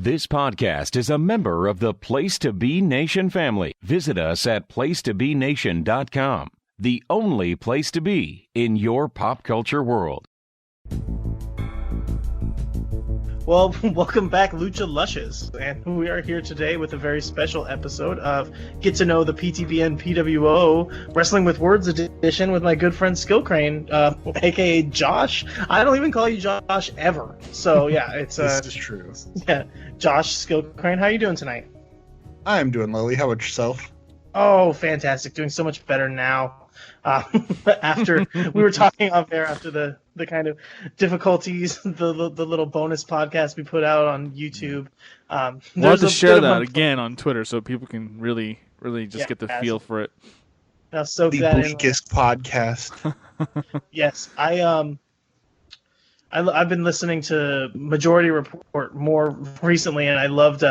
This podcast is a member of the Place to Be Nation family. Visit us at placetobenation.com, the only place to be in your pop culture world. Well, welcome back, Lucha Lushes, and we are here today with a very special episode of Get to Know the PTBN PWO Wrestling with Words edition with my good friend Skillcrane, aka Josh. I don't even call you Josh ever, so yeah, it's this is true. Yeah, Josh Skillcrane. How are you doing tonight? I'm doing lovely. How about yourself? Oh, fantastic! Doing so much better now. After we were talking off there after the kind of difficulties, the little bonus podcast we put out on YouTube. We'll have to share that again on Twitter so people can really just get the feel for it. Now, soak the that bleakest podcast. Yes, I've been listening to Majority Report more recently, and I loved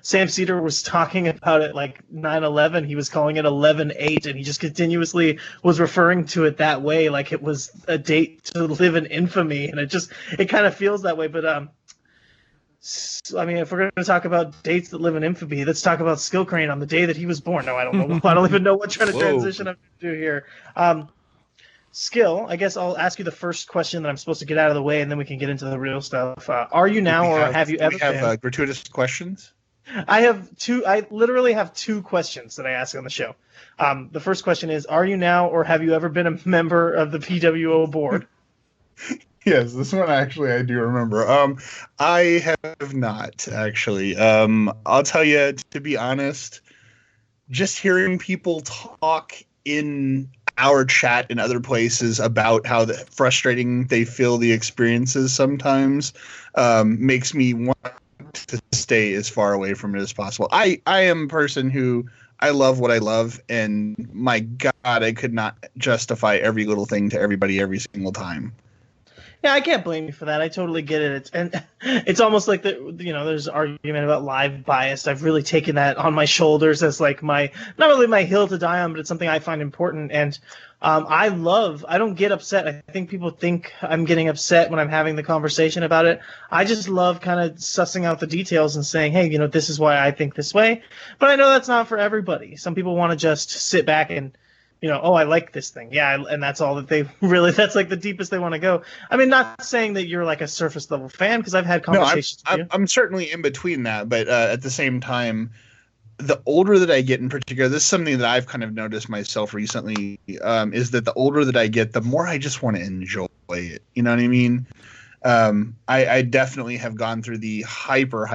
Sam Cedar was talking about it like 9/11. He was calling it 11/8, and he just continuously was referring to it that way, like it was a date to live in infamy, and it kind of feels that way. But I mean, if we're going to talk about dates that live in infamy, let's talk about Skillcrane on the day that he was born. No, I don't know. I don't even know what kind of transition I'm going to do here. Skill, I guess I'll ask you the first question that I'm supposed to get out of the way, and then we can get into the real stuff. Are you now, or have you ever been? We have gratuitous questions? I literally have two questions that I ask on the show. The first question is, are you now, or have you ever been a member of the PWO board? Yes, this one actually I do remember. I have not, actually. I'll tell you, to be honest, just hearing people talk in our chat in other places about how frustrating they feel the experiences sometimes makes me want to stay as far away from it as possible. I am a person who I love what I love, and my God, I could not justify every little thing to everybody every single time. Yeah, I can't blame you for that. I totally get it. It's almost like there's an argument about live bias. I've really taken that on my shoulders as like not really my hill to die on, but it's something I find important. And I don't get upset. I think people think I'm getting upset when I'm having the conversation about it. I just love kind of sussing out the details and saying, hey, this is why I think this way. But I know that's not for everybody. Some people want to just sit back and, oh, I like this thing. Yeah, and that's all that that's like the deepest they want to go. I mean, not saying that you're like a surface level fan, because I've had conversations with you. I'm certainly in between that, but at the same time, the older that I get in particular, this is something that I've kind of noticed myself recently, is that the older that I get, the more I just want to enjoy it. You know what I mean? I definitely have gone through the hyper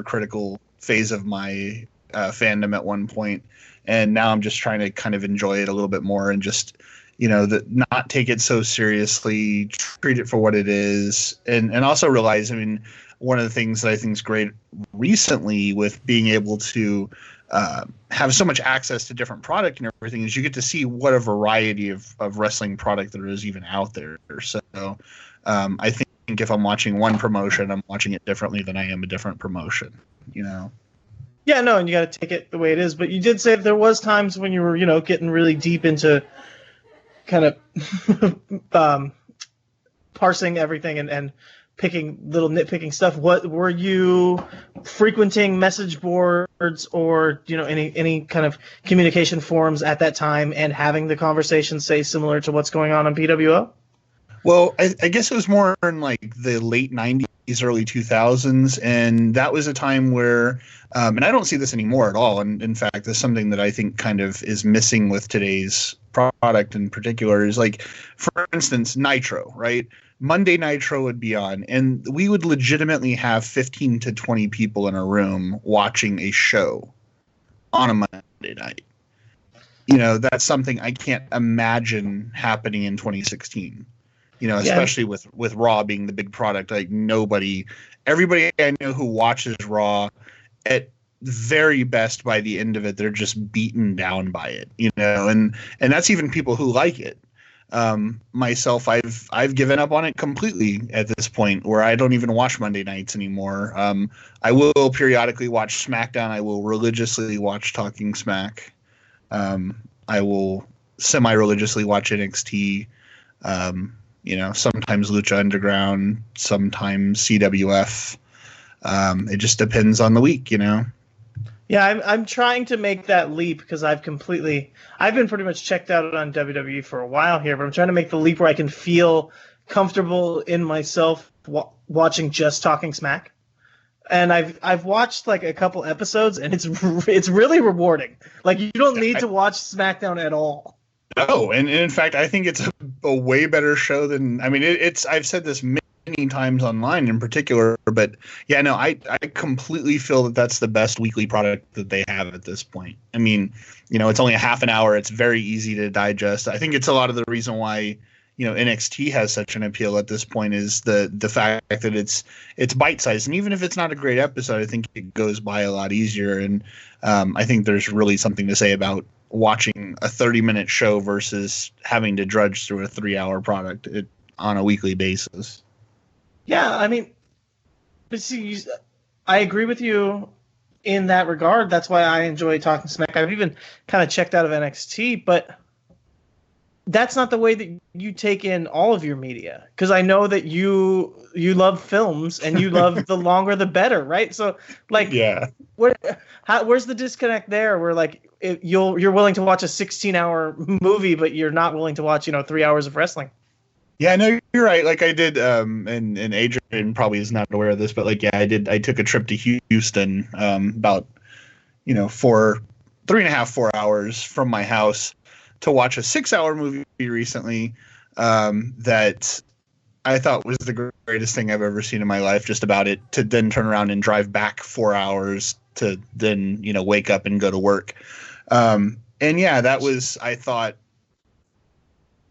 critical phase of my fandom at one point. And now I'm just trying to kind of enjoy it a little bit more and just, not take it so seriously, treat it for what it is. And also realize, I mean, one of the things that I think is great recently with being able to have so much access to different product and everything is you get to see what a variety of wrestling product there is even out there. So I think if I'm watching one promotion, I'm watching it differently than I am a different promotion, Yeah, no, and you got to take it the way it is. But you did say there was times when you were, getting really deep into kind of parsing everything and picking little nitpicking stuff. What were you frequenting message boards or any kind of communication forums at that time and having the conversation say similar to what's going on PWO? Well, I guess it was more in like the late 90s, early 2000s, and that was a time where, and I don't see this anymore at all, and in fact, there's something that I think kind of is missing with today's product in particular is like, for instance, Nitro, right? Monday Nitro would be on, and we would legitimately have 15 to 20 people in a room watching a show on a Monday night. That's something I can't imagine happening in 2016. Especially with Raw being the big product, like everybody I know who watches Raw, at very best by the end of it, they're just beaten down by it, and that's even people who like it. Myself, I've given up on it completely at this point where I don't even watch Monday nights anymore. I will periodically watch SmackDown. I will religiously watch Talking Smack. I will semi-religiously watch NXT. Sometimes Lucha Underground, sometimes CWF. It just depends on the week, you know. Yeah, I'm trying to make that leap because I've been pretty much checked out on WWE for a while here, but I'm trying to make the leap where I can feel comfortable in myself watching just Talking Smack. And I've watched like a couple episodes, and it's really rewarding. Like, you don't need to watch SmackDown at all. No, and in fact, I think it's a way better show than, I mean, it's I've said this many times online in particular, but yeah, no, I completely feel that that's the best weekly product that they have at this point. I mean, you know, it's only a half an hour. It's very easy to digest. I think it's a lot of the reason why, you know, NXT has such an appeal at this point is the fact that it's bite-sized, and even if it's not a great episode, I think it goes by a lot easier. And I think there's really something to say about watching a 30-minute show versus having to drudge through a 3-hour product on a weekly basis. Yeah, I mean, but see, I agree with you in that regard. That's why I enjoy Talking Smack. I've even kind of checked out of NXT, but that's not the way that you take in all of your media, because I know that you love films and you love the longer the better, right? So, like, yeah, where's the disconnect there? Where like you're willing to watch a 16-hour movie, but you're not willing to watch 3 hours of wrestling. Yeah, no, you're right. Like I did, and Adrian probably is not aware of this, but like, yeah, I took a trip to Houston, about 3.5-4 hours from my house, to watch a 6-hour movie recently that I thought was the greatest thing I've ever seen in my life, just about it, to then turn around and drive back 4 hours to then, wake up and go to work. And yeah, that was, I thought,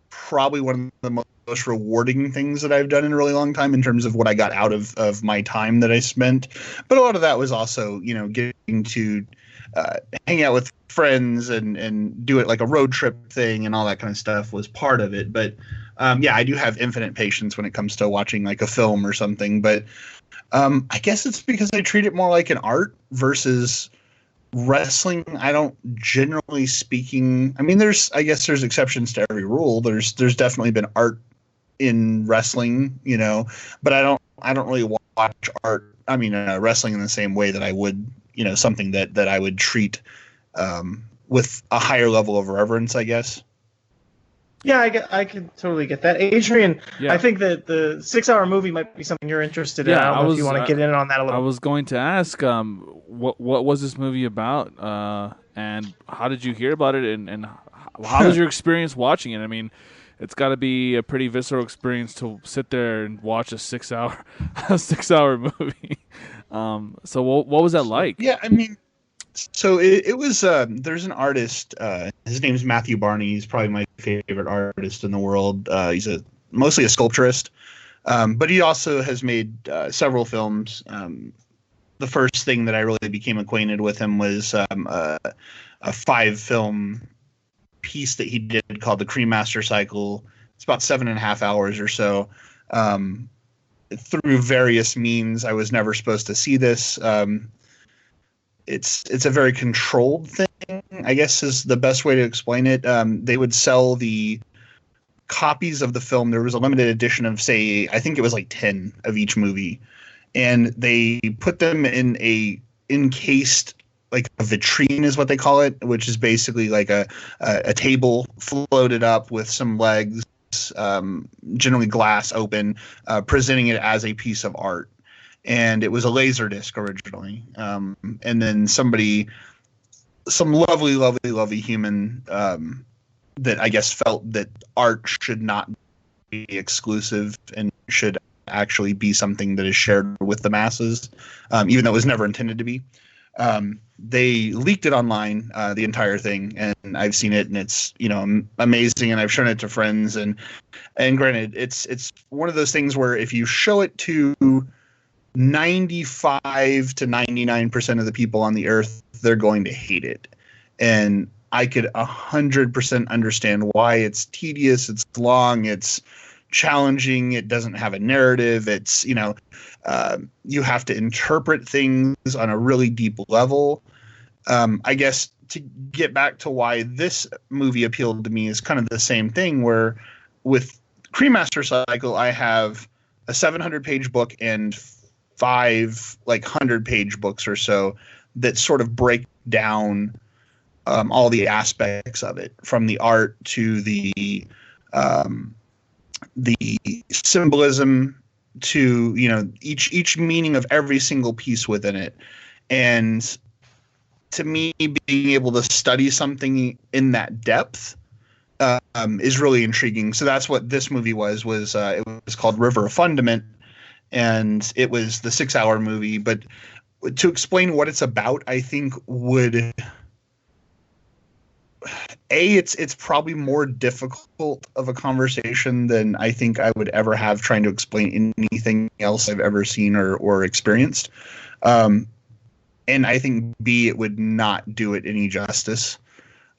probably one of the most rewarding things that I've done in a really long time in terms of what I got out of my time that I spent. But a lot of that was also, getting to hang out with friends and do it like a road trip thing and all that kind of stuff was part of it. But yeah, I do have infinite patience when it comes to watching like a film or something. But I guess it's because I treat it more like an art versus wrestling. I don't, generally speaking, I mean, there's exceptions to every rule. There's definitely been art in wrestling, but I don't really watch art. I mean, wrestling in the same way that I would, something that I would treat with a higher level of reverence, I guess. Yeah, I can totally get that. Adrian, yeah. I think that the 6-hour movie might be something you're interested in. I don't know if you want to get in on that a little. I was going to ask, what was this movie about, and how did you hear about it, and how was your experience watching it? I mean, it's got to be a pretty visceral experience to sit there and watch a 6-hour movie. So what was that like? Yeah, I mean, so it was, there's an artist, his name's Matthew Barney. He's probably my favorite artist in the world. He's mostly a sculpturist, but he also has made several films. The first thing that I really became acquainted with him was a 5-film piece that he did called the Cremaster Cycle. It's about 7.5 hours or so. Through various means, I was never supposed to see this. It's a very controlled thing, I guess is the best way to explain it. They would sell the copies of the film. There was a limited edition of, say, I think it was like 10 of each movie. And they put them in a encased, like a vitrine is what they call it, which is basically like a table floated up with some legs, generally glass open, presenting it as a piece of art. And it was a laser disc originally. And then some lovely human that I guess felt that art should not be exclusive and should actually be something that is shared with the masses, even though it was never intended to be. They leaked it online, the entire thing, and I've seen it, and it's amazing, and I've shown it to friends, and granted, it's one of those things where if you show it to 95 to 99% of the people on the earth, they're going to hate it. And I could 100% understand why. It's tedious, it's long, it's challenging, it doesn't have a narrative, it's, you have to interpret things on a really deep level. I guess to get back to why this movie appealed to me is kind of the same thing, where with Cremaster Cycle, I have a 700-page book and 5 like 100-page books or so that sort of break down all the aspects of it, from the art to the symbolism to, you know, each meaning of every single piece within it. And to me, being able to study something in that depth is really intriguing. So that's what this movie was it was called River of Fundament, and it was the 6-hour movie. But to explain what it's about, I think would it's probably more difficult of a conversation than I think I would ever have trying to explain anything else I've ever seen or experienced. And I think B, it would not do it any justice.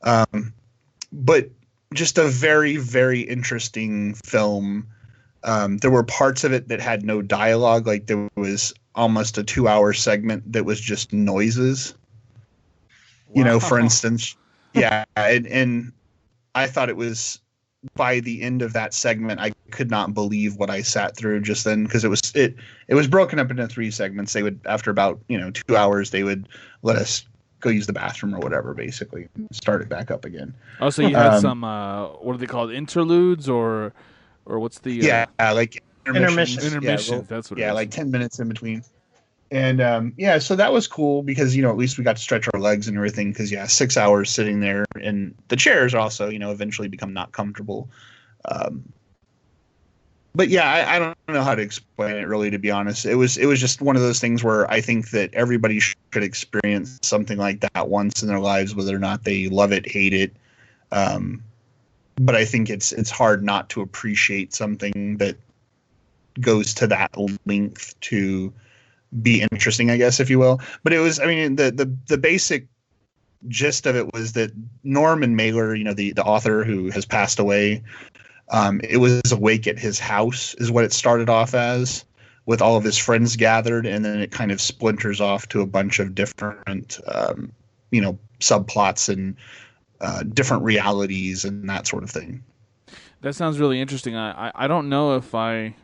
But just a very, very interesting film. There were parts of it that had no dialogue. Like there was almost a 2-hour segment that was just noises. Wow. You know, for instance. Yeah, and I thought it was, by the end of that segment, I could not believe what I sat through just then, because it was broken up into 3 segments. They would, after about 2 hours, they would let us go use the bathroom or whatever, basically, start it back up again. Oh, so you had some what are they called, interludes or what's the like intermissions. Intermissions. That's what it is. Like 10 minutes in between. And so that was cool because, at least we got to stretch our legs and everything, because 6 hours sitting there, and the chairs also, eventually become not comfortable. But I don't know how to explain it really, to be honest. It was just one of those things where I think that everybody should experience something like that once in their lives, whether or not they love it, hate it. But I think it's hard not to appreciate something that goes to that length to be interesting, I guess, if you will. But it was, the basic gist of it was that Norman Mailer, the author who has passed away, it was a wake at his house is what it started off as, with all of his friends gathered, and then it kind of splinters off to a bunch of different, subplots and different realities and that sort of thing. That sounds really interesting. I don't know if I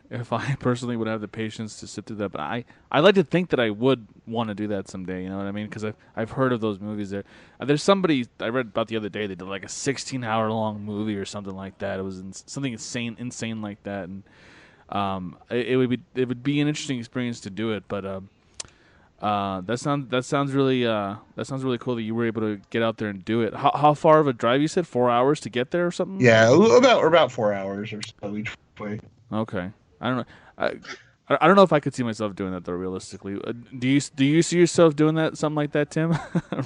personally would have the patience to sit through that, but I like to think that I would want to do that someday. You know what I mean? Because I've heard of those movies. There's somebody I read about the other day. They did like a 16-hour long movie or something like that. It was something insane like that, and it would be an interesting experience to do it. But that sounds really cool that you were able to get out there and do it. How far of a drive, you said? 4 hours to get there or something? Yeah, about 4 hours or so each way. Okay, I don't know. I don't know if I could see myself doing that though. Realistically, do you see yourself doing something like that, Tim?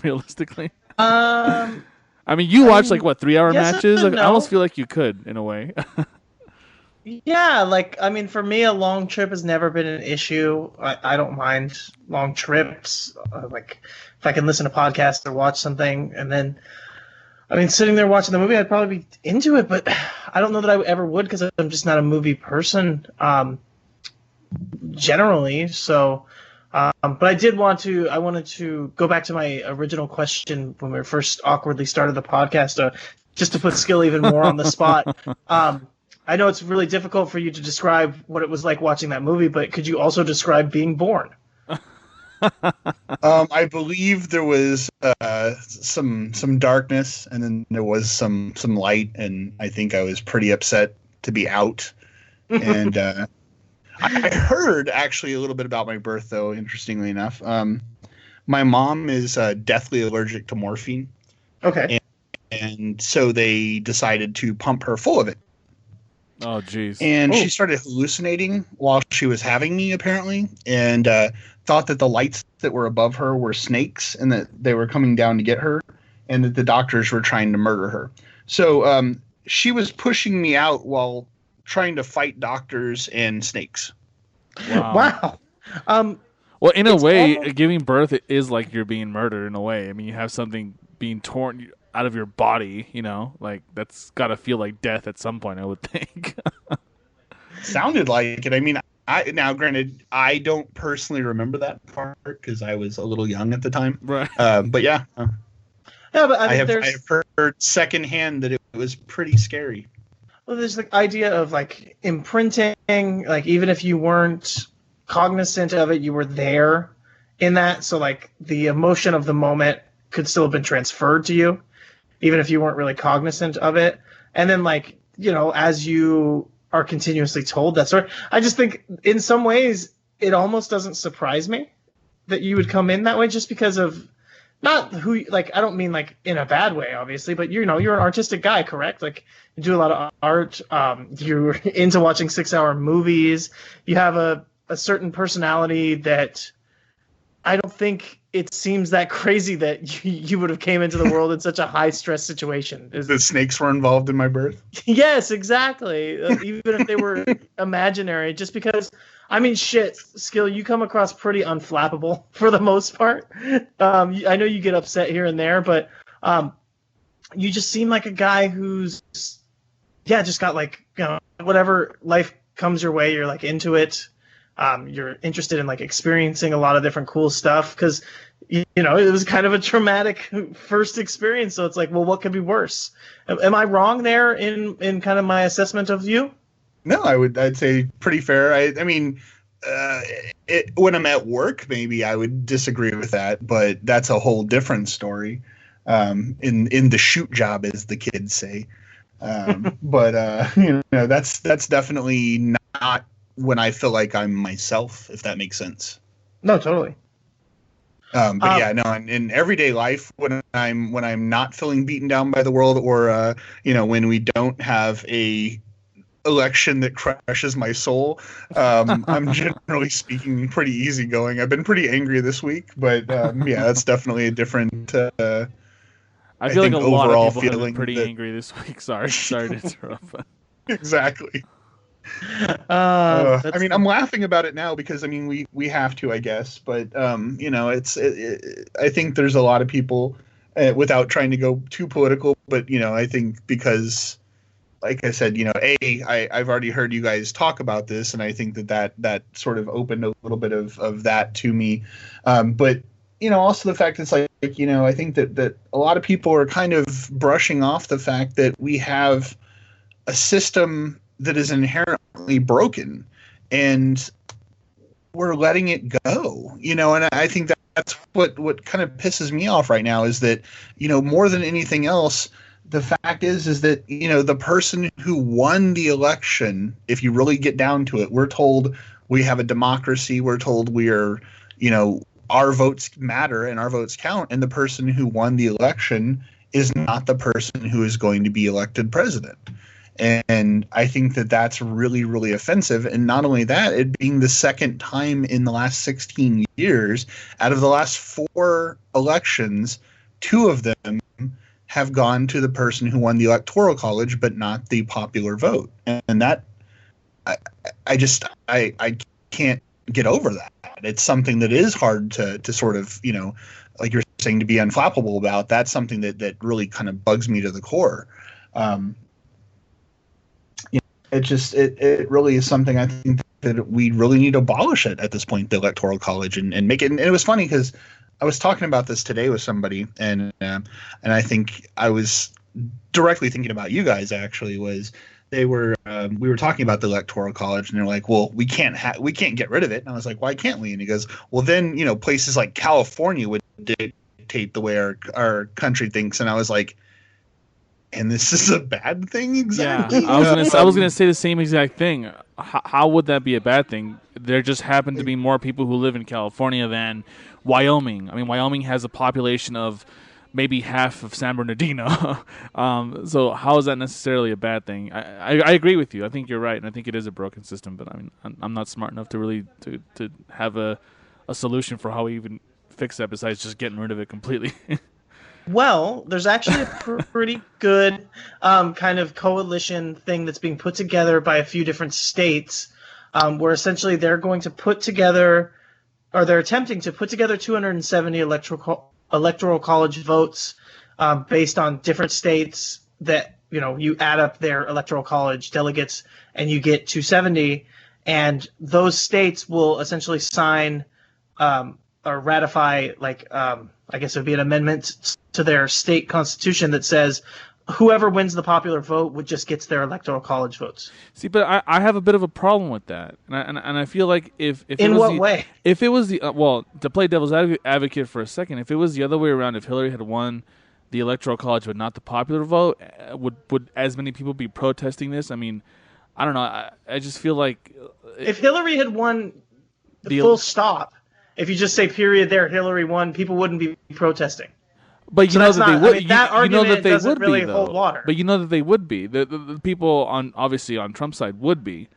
Realistically, you watch like what 3-hour matches? Like, I almost feel like you could in a way. Yeah, for me, a long trip has never been an issue. I don't mind long trips. If I can listen to podcasts or watch something, and then, sitting there watching the movie, I'd probably be into it, but I don't know that I ever would, because I'm just not a movie person, generally. So, but I wanted to go back to my original question when we first awkwardly started the podcast, just to put Skill even more on the spot. I know it's really difficult for you to describe what it was like watching that movie, but could you also describe being born? I believe there was some darkness, and then there was some light, and I think I was pretty upset to be out. And I heard actually a little bit about my birth, though, interestingly enough. My mom is deathly allergic to morphine. Okay. And so they decided to pump her full of it. Oh, jeez. And she started hallucinating while she was having me, apparently, and thought that the lights that were above her were snakes and that they were coming down to get her, and that the doctors were trying to murder her. So she was pushing me out while trying to fight doctors and snakes. Wow. Well, in a way, giving birth is like you're being murdered in a way. You have something being torn out of your body, that's got to feel like death at some point, I would think. Sounded like it. Now, granted, I don't personally remember that part because I was a little young at the time. Right. But yeah. Yeah, but I have heard secondhand that it was pretty scary. Well, there's the idea of imprinting, even if you weren't cognizant of it. You were there in that. So like the emotion of the moment could still have been transferred to you, even if you weren't really cognizant of it. And then like, as you are continuously told that story, I just think in some ways it almost doesn't surprise me that you would come in that way, just because of not who, like, I don't mean like in a bad way, obviously, but you're an artistic guy, correct? Like you do a lot of art. You're into watching 6-hour movies. You have a certain personality that I don't think it seems that crazy that you would have came into the world in such a high stress situation. The snakes were involved in my birth? Yes, exactly. Even if they were imaginary, just because, I mean, shit, Skill, you come across pretty unflappable for the most part. I know you get upset here and there, but you just seem like a guy who's, just got like, whatever life comes your way, you're like into it. You're interested in like experiencing a lot of different cool stuff because, it was kind of a traumatic first experience. So it's like, well, what could be worse? Am I wrong there in kind of my assessment of you? No, I'd say pretty fair. I mean, when I'm at work, maybe I would disagree with that, but that's a whole different story. In the shoot job, as the kids say. But that's definitely not when I feel like I'm myself, if that makes sense. No, totally. But yeah, no, in everyday life, when I'm not feeling beaten down by the world, or when we don't have a election that crushes my soul, I'm generally speaking pretty easygoing. I've been pretty angry this week, but yeah, that's definitely a different. I feel like a lot of people have been pretty that... angry this week. Sorry to interrupt. Exactly. I mean, I'm laughing about it now because I mean we have to, I guess, but I think there's a lot of people, without trying to go too political, but I think because, like I said, I've already heard you guys talk about this, and I think that sort of opened a little bit of that to me, but also the fact it's like I think that a lot of people are kind of brushing off the fact that we have a system that is inherently broken, and we're letting it go, and I think that's what kind of pisses me off right now is that, more than anything else, the fact is that, the person who won the election, if you really get down to it, we're told we have a democracy. We're told we're, our votes matter and our votes count. And the person who won the election is not the person who is going to be elected president. And I think that that's really, really offensive. And not only that, it being the second time in the last 16 years, out of the last 4 elections, 2 of them have gone to the person who won the Electoral College, but not the popular vote. And that, I can't get over that. It's something that is hard to sort of, like you're saying, to be unflappable about. That's something that really kind of bugs me to the core. It really is something I think that we really need to abolish it at this point, the Electoral College, and make it. And it was funny because I was talking about this today with somebody, and I think I was directly thinking about you guys. Actually, we were talking about the Electoral College, and they're like, well, we can't get rid of it. And I was like, why can't we? And he goes, well, then places like California would dictate the way our country thinks. And I was like, and this is a bad thing, exactly? Yeah, I was gonna say the same exact thing. How would that be a bad thing? There just happen to be more people who live in California than Wyoming. I mean, Wyoming has a population of maybe half of San Bernardino. So how is that necessarily a bad thing? I agree with you. I think you're right, and I think it is a broken system. But I mean, I'm not smart enough to really to have a solution for how we even fix that besides just getting rid of it completely. Well, there's actually a pretty good kind of coalition thing that's being put together by a few different states, where essentially they're going to put together, or they're attempting to put together 270 electoral college votes based on different states that, you add up their electoral college delegates and you get 270, and those states will essentially sign or ratify, like, I guess it would be an amendment to their state constitution that says whoever wins the popular vote would just gets their electoral college votes. See, but I have a bit of a problem with that, and I feel like if in it was what way? If it was the well, to play devil's advocate for a second, if it was the other way around, if Hillary had won the electoral college but not the popular vote, would as many people be protesting this? I mean, I don't know. I just feel like if Hillary had won the full stop, if you just say period there, Hillary won, people wouldn't be protesting. But you know that they would. That you know that they doesn't would really be, though. hold water. But you know that they would be. The people obviously on Trump's side would be,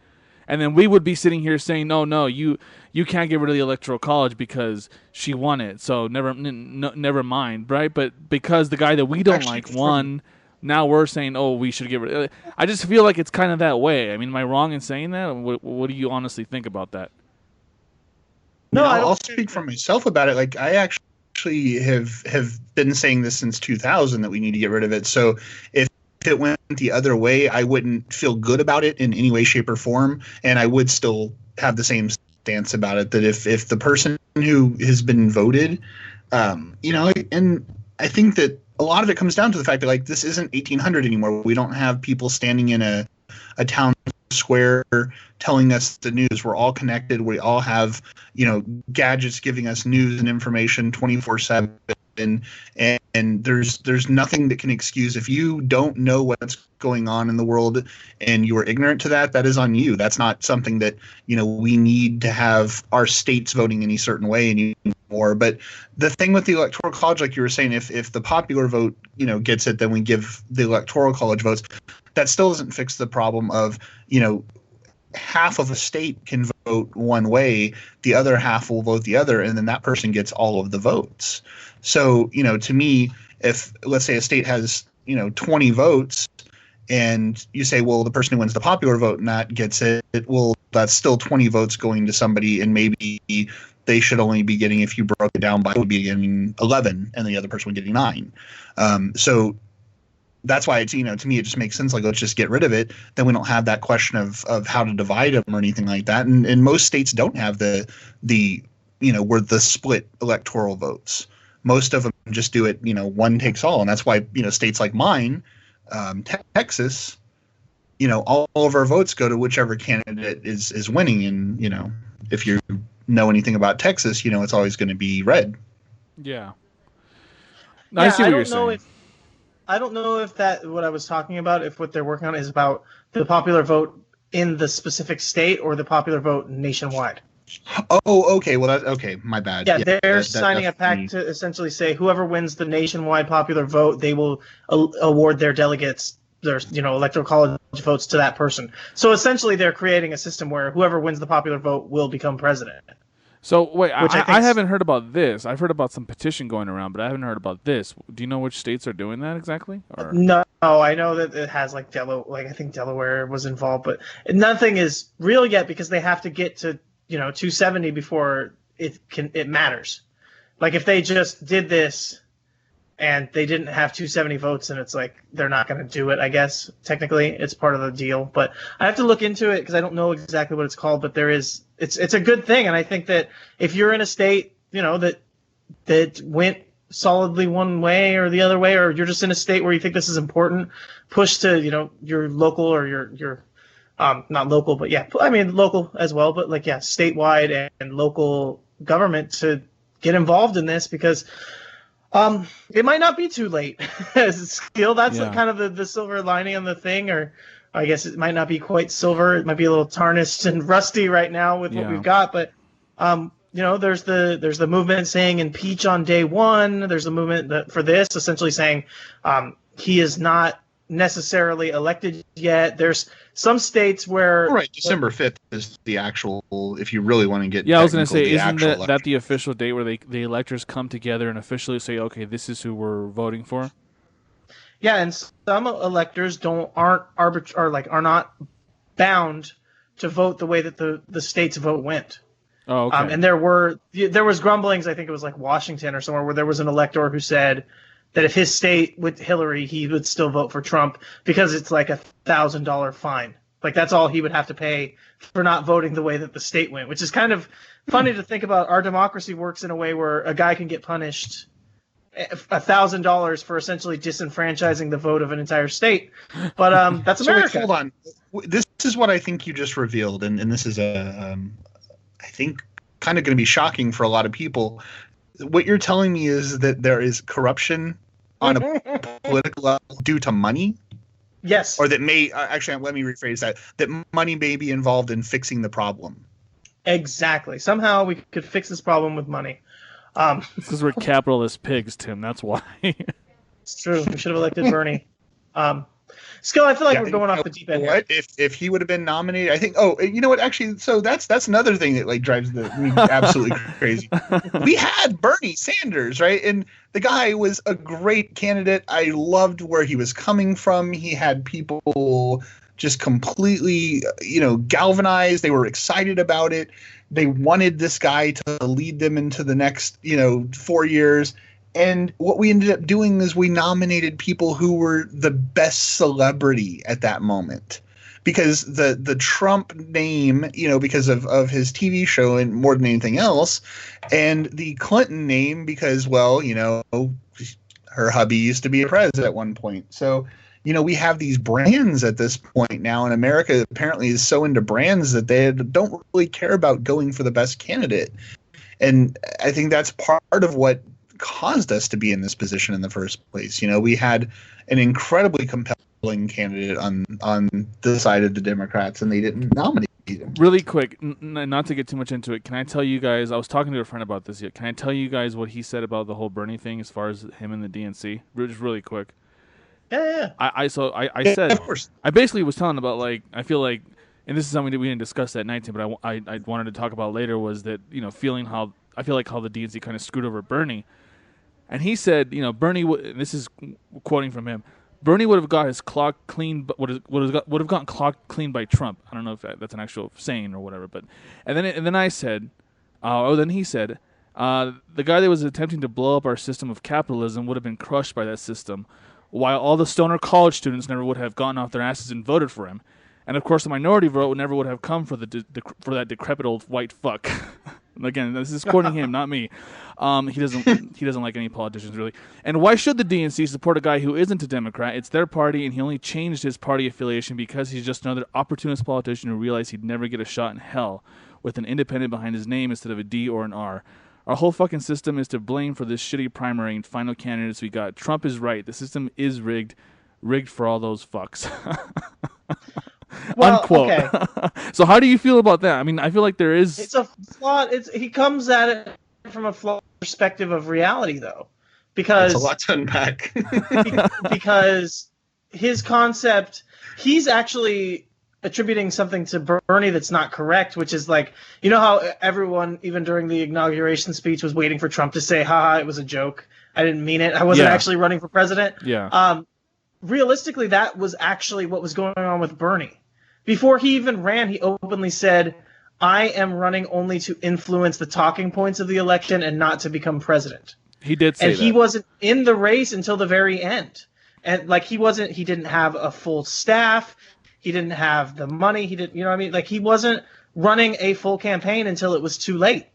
and then we would be sitting here saying, no, you can't get rid of the electoral college because she won it. So never mind, right? But because the guy that we don't like won, now we're saying, oh, we should get rid of it. I just feel like it's kind of that way. I mean, am I wrong in saying that? What do you honestly think about that? No, I'll speak for myself about it. Like, I actually have been saying this since 2000 that we need to get rid of it. So if it went the other way, I wouldn't feel good about it in any way, shape, or form, and I would still have the same stance about it. That if the person who has been voted, and I think that a lot of it comes down to the fact that, like, this isn't 1800 anymore. We don't have people standing in a town square telling us the news. We're all connected. We all have, gadgets giving us news and information 24/7. And there's nothing that can excuse if you don't know what's going on in the world and you are ignorant to that. That is on you. That's not something that we need to have our states voting any certain way anymore. But the thing with the electoral college, like you were saying, if the popular vote gets it, then we give the electoral college votes. That still doesn't fix the problem of half of a state can vote one way, the other half will vote the other, and then that person gets all of the votes. So, to me, if let's say a state has, 20 votes and you say, well, the person who wins the popular vote and that gets it, well, that's still 20 votes going to somebody, and maybe they should only be getting, if you broke it down by, would be getting 11 and the other person would be getting 9. So that's why it's, to me, it just makes sense. Like, let's just get rid of it. Then we don't have that question of how to divide them or anything like that. And most states don't have the where the split electoral votes. Most of them just do it, one takes all. And that's why, states like mine, Texas, all of our votes go to whichever candidate is winning. And, if you know anything about Texas, it's always going to be red. Yeah. No, I see what you're saying. I don't know if that what I was talking about, if what they're working on is about the popular vote in the specific state or the popular vote nationwide. Oh, okay. Well, okay. My bad. Yeah, they're signing a pact to essentially say whoever wins the nationwide popular vote, they will award their delegates their electoral college votes to that person. So essentially, they're creating a system where whoever wins the popular vote will become president. So wait, I haven't heard about this. I've heard about some petition going around, but I haven't heard about this. Do you know which states are doing that exactly? Or? No, I know that it has I think Delaware was involved, but nothing is real yet because they have to get to 270 before it matters. Like, if they just did this and they didn't have 270 votes, and it's like they're not going to do it. I guess technically it's part of the deal, but I have to look into it because I don't know exactly what it's called. But it's a good thing, and I think that if you're in a state that went solidly one way or the other way, or you're just in a state where you think this is important, push to your local or your not local, but yeah, I mean local as well, but statewide and local government to get involved in this because. It might not be too late. Still, that's kind of the silver lining on the thing, or I guess it might not be quite silver. It might be a little tarnished and rusty right now with what we've got. But there's the movement saying impeach on day one. There's a movement for this, essentially saying he is not necessarily elected yet. There's some states where December 5th is the actual, if you really want to get I was going to say, isn't that the official date where the electors come together and officially say, okay, this is who we're voting for? Yeah, and some electors are not bound to vote the way that the state's vote went. Oh, okay. And there was grumblings, I think it was like Washington or somewhere, where there was an elector who said that if his state with Hillary, he would still vote for Trump because it's like $1,000 fine. Like, that's all he would have to pay for not voting the way that the state went, which is kind of funny to think about. Our democracy works in a way where a guy can get punished $1,000 for essentially disenfranchising the vote of an entire state. But that's America. So wait, hold on. This is what I think you just revealed, and this is I think kind of going to be shocking for a lot of people. What you're telling me is that there is corruption on a political level due to money? Yes. Or that may actually, let me rephrase that money may be involved in fixing the problem. Exactly. Somehow we could fix this problem with money. It's because we're capitalist pigs, Tim. That's why. It's true. We should have elected Bernie. Skill, I feel like we're going off the deep end. What if he would have been nominated? I think. Oh, you know what? Actually, so that's another thing that like drives me absolutely crazy. We had Bernie Sanders, right? And the guy was a great candidate. I loved where he was coming from. He had people just completely, galvanized. They were excited about it. They wanted this guy to lead them into the next, 4 years. And what we ended up doing is we nominated people who were the best celebrity at that moment. Because the Trump name, because of his TV show and more than anything else, and the Clinton name because, well, her hubby used to be a president at one point. So, we have these brands at this point now, and America apparently is so into brands that they don't really care about going for the best candidate. And I think that's part of what caused us to be in this position in the first place. We had an incredibly compelling candidate on the side of the Democrats, and they didn't nominate him. Really quick, not to get too much into it, can I tell you guys, I was talking to a friend about this yet, can I tell you guys what he said about the whole Bernie thing as far as him and the DNC? Just really quick. Yeah. I said, of course. I basically was telling about, like, I feel like, and this is something that we didn't discuss that night, Tim, but I wanted to talk about later, was that, feeling how, I feel like how the DNC kind of screwed over Bernie. And he said, Bernie, this is quoting from him, Bernie would have got his clock clean, but would have gotten clocked clean by Trump. I don't know if that's an actual saying or whatever, but and then I said, then he said, the guy that was attempting to blow up our system of capitalism would have been crushed by that system, while all the stoner college students never would have gotten off their asses and voted for him, and of course the minority vote never would have come for for that decrepit old white fuck. Again, this is quoting him, not me. He doesn't like any politicians, really. And why should the DNC support a guy who isn't a Democrat? It's their party, and he only changed his party affiliation because he's just another opportunist politician who realized he'd never get a shot in hell with an independent behind his name instead of a D or an R. Our whole fucking system is to blame for this shitty primary and final candidates we got. Trump is right. The system is rigged for all those fucks. Well, unquote. Okay. So how do you feel about that? I mean, I feel like there is... It's a flawed... He comes at it from a flawed perspective of reality, though. Because... It's a lot to unpack. because his concept... He's actually attributing something to Bernie that's not correct, which is like... how everyone, even during the inauguration speech, was waiting for Trump to say, haha, it was a joke. I didn't mean it. I wasn't actually running for president. Yeah. Realistically, that was actually what was going on with Bernie. Before he even ran, he openly said, I am running only to influence the talking points of the election and not to become president. He did say that. And he wasn't in the race until the very end. And like he didn't have a full staff. He didn't have the money. He didn't, Like he wasn't running a full campaign until it was too late.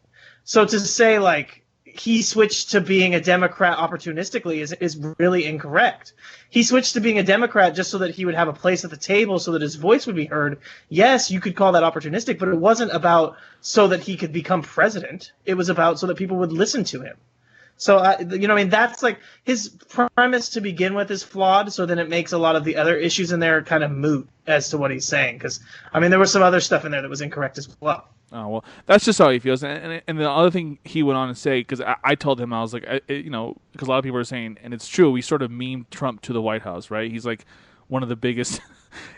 So to say like he switched to being a Democrat opportunistically is really incorrect. He switched to being a Democrat just so that he would have a place at the table so that his voice would be heard. Yes, you could call that opportunistic, but it wasn't about so that he could become president. It was about so that people would listen to him. So, that's like his premise to begin with is flawed. So then it makes a lot of the other issues in there kind of moot as to what he's saying. Because, there was some other stuff in there that was incorrect as well. Oh, well, that's just how he feels. And the other thing he went on to say, because I told him, I was like, because a lot of people are saying, and it's true, we sort of memed Trump to the White House, right? He's like one of the biggest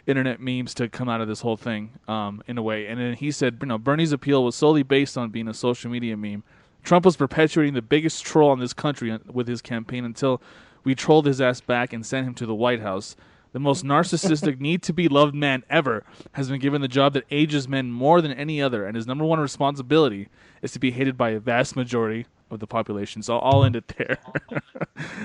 internet memes to come out of this whole thing, in a way. And then he said, Bernie's appeal was solely based on being a social media meme. Trump was perpetuating the biggest troll in this country with his campaign until we trolled his ass back and sent him to the White House. The most narcissistic, need-to-be-loved man ever has been given the job that ages men more than any other, and his number one responsibility is to be hated by a vast majority of the population. So I'll end it there.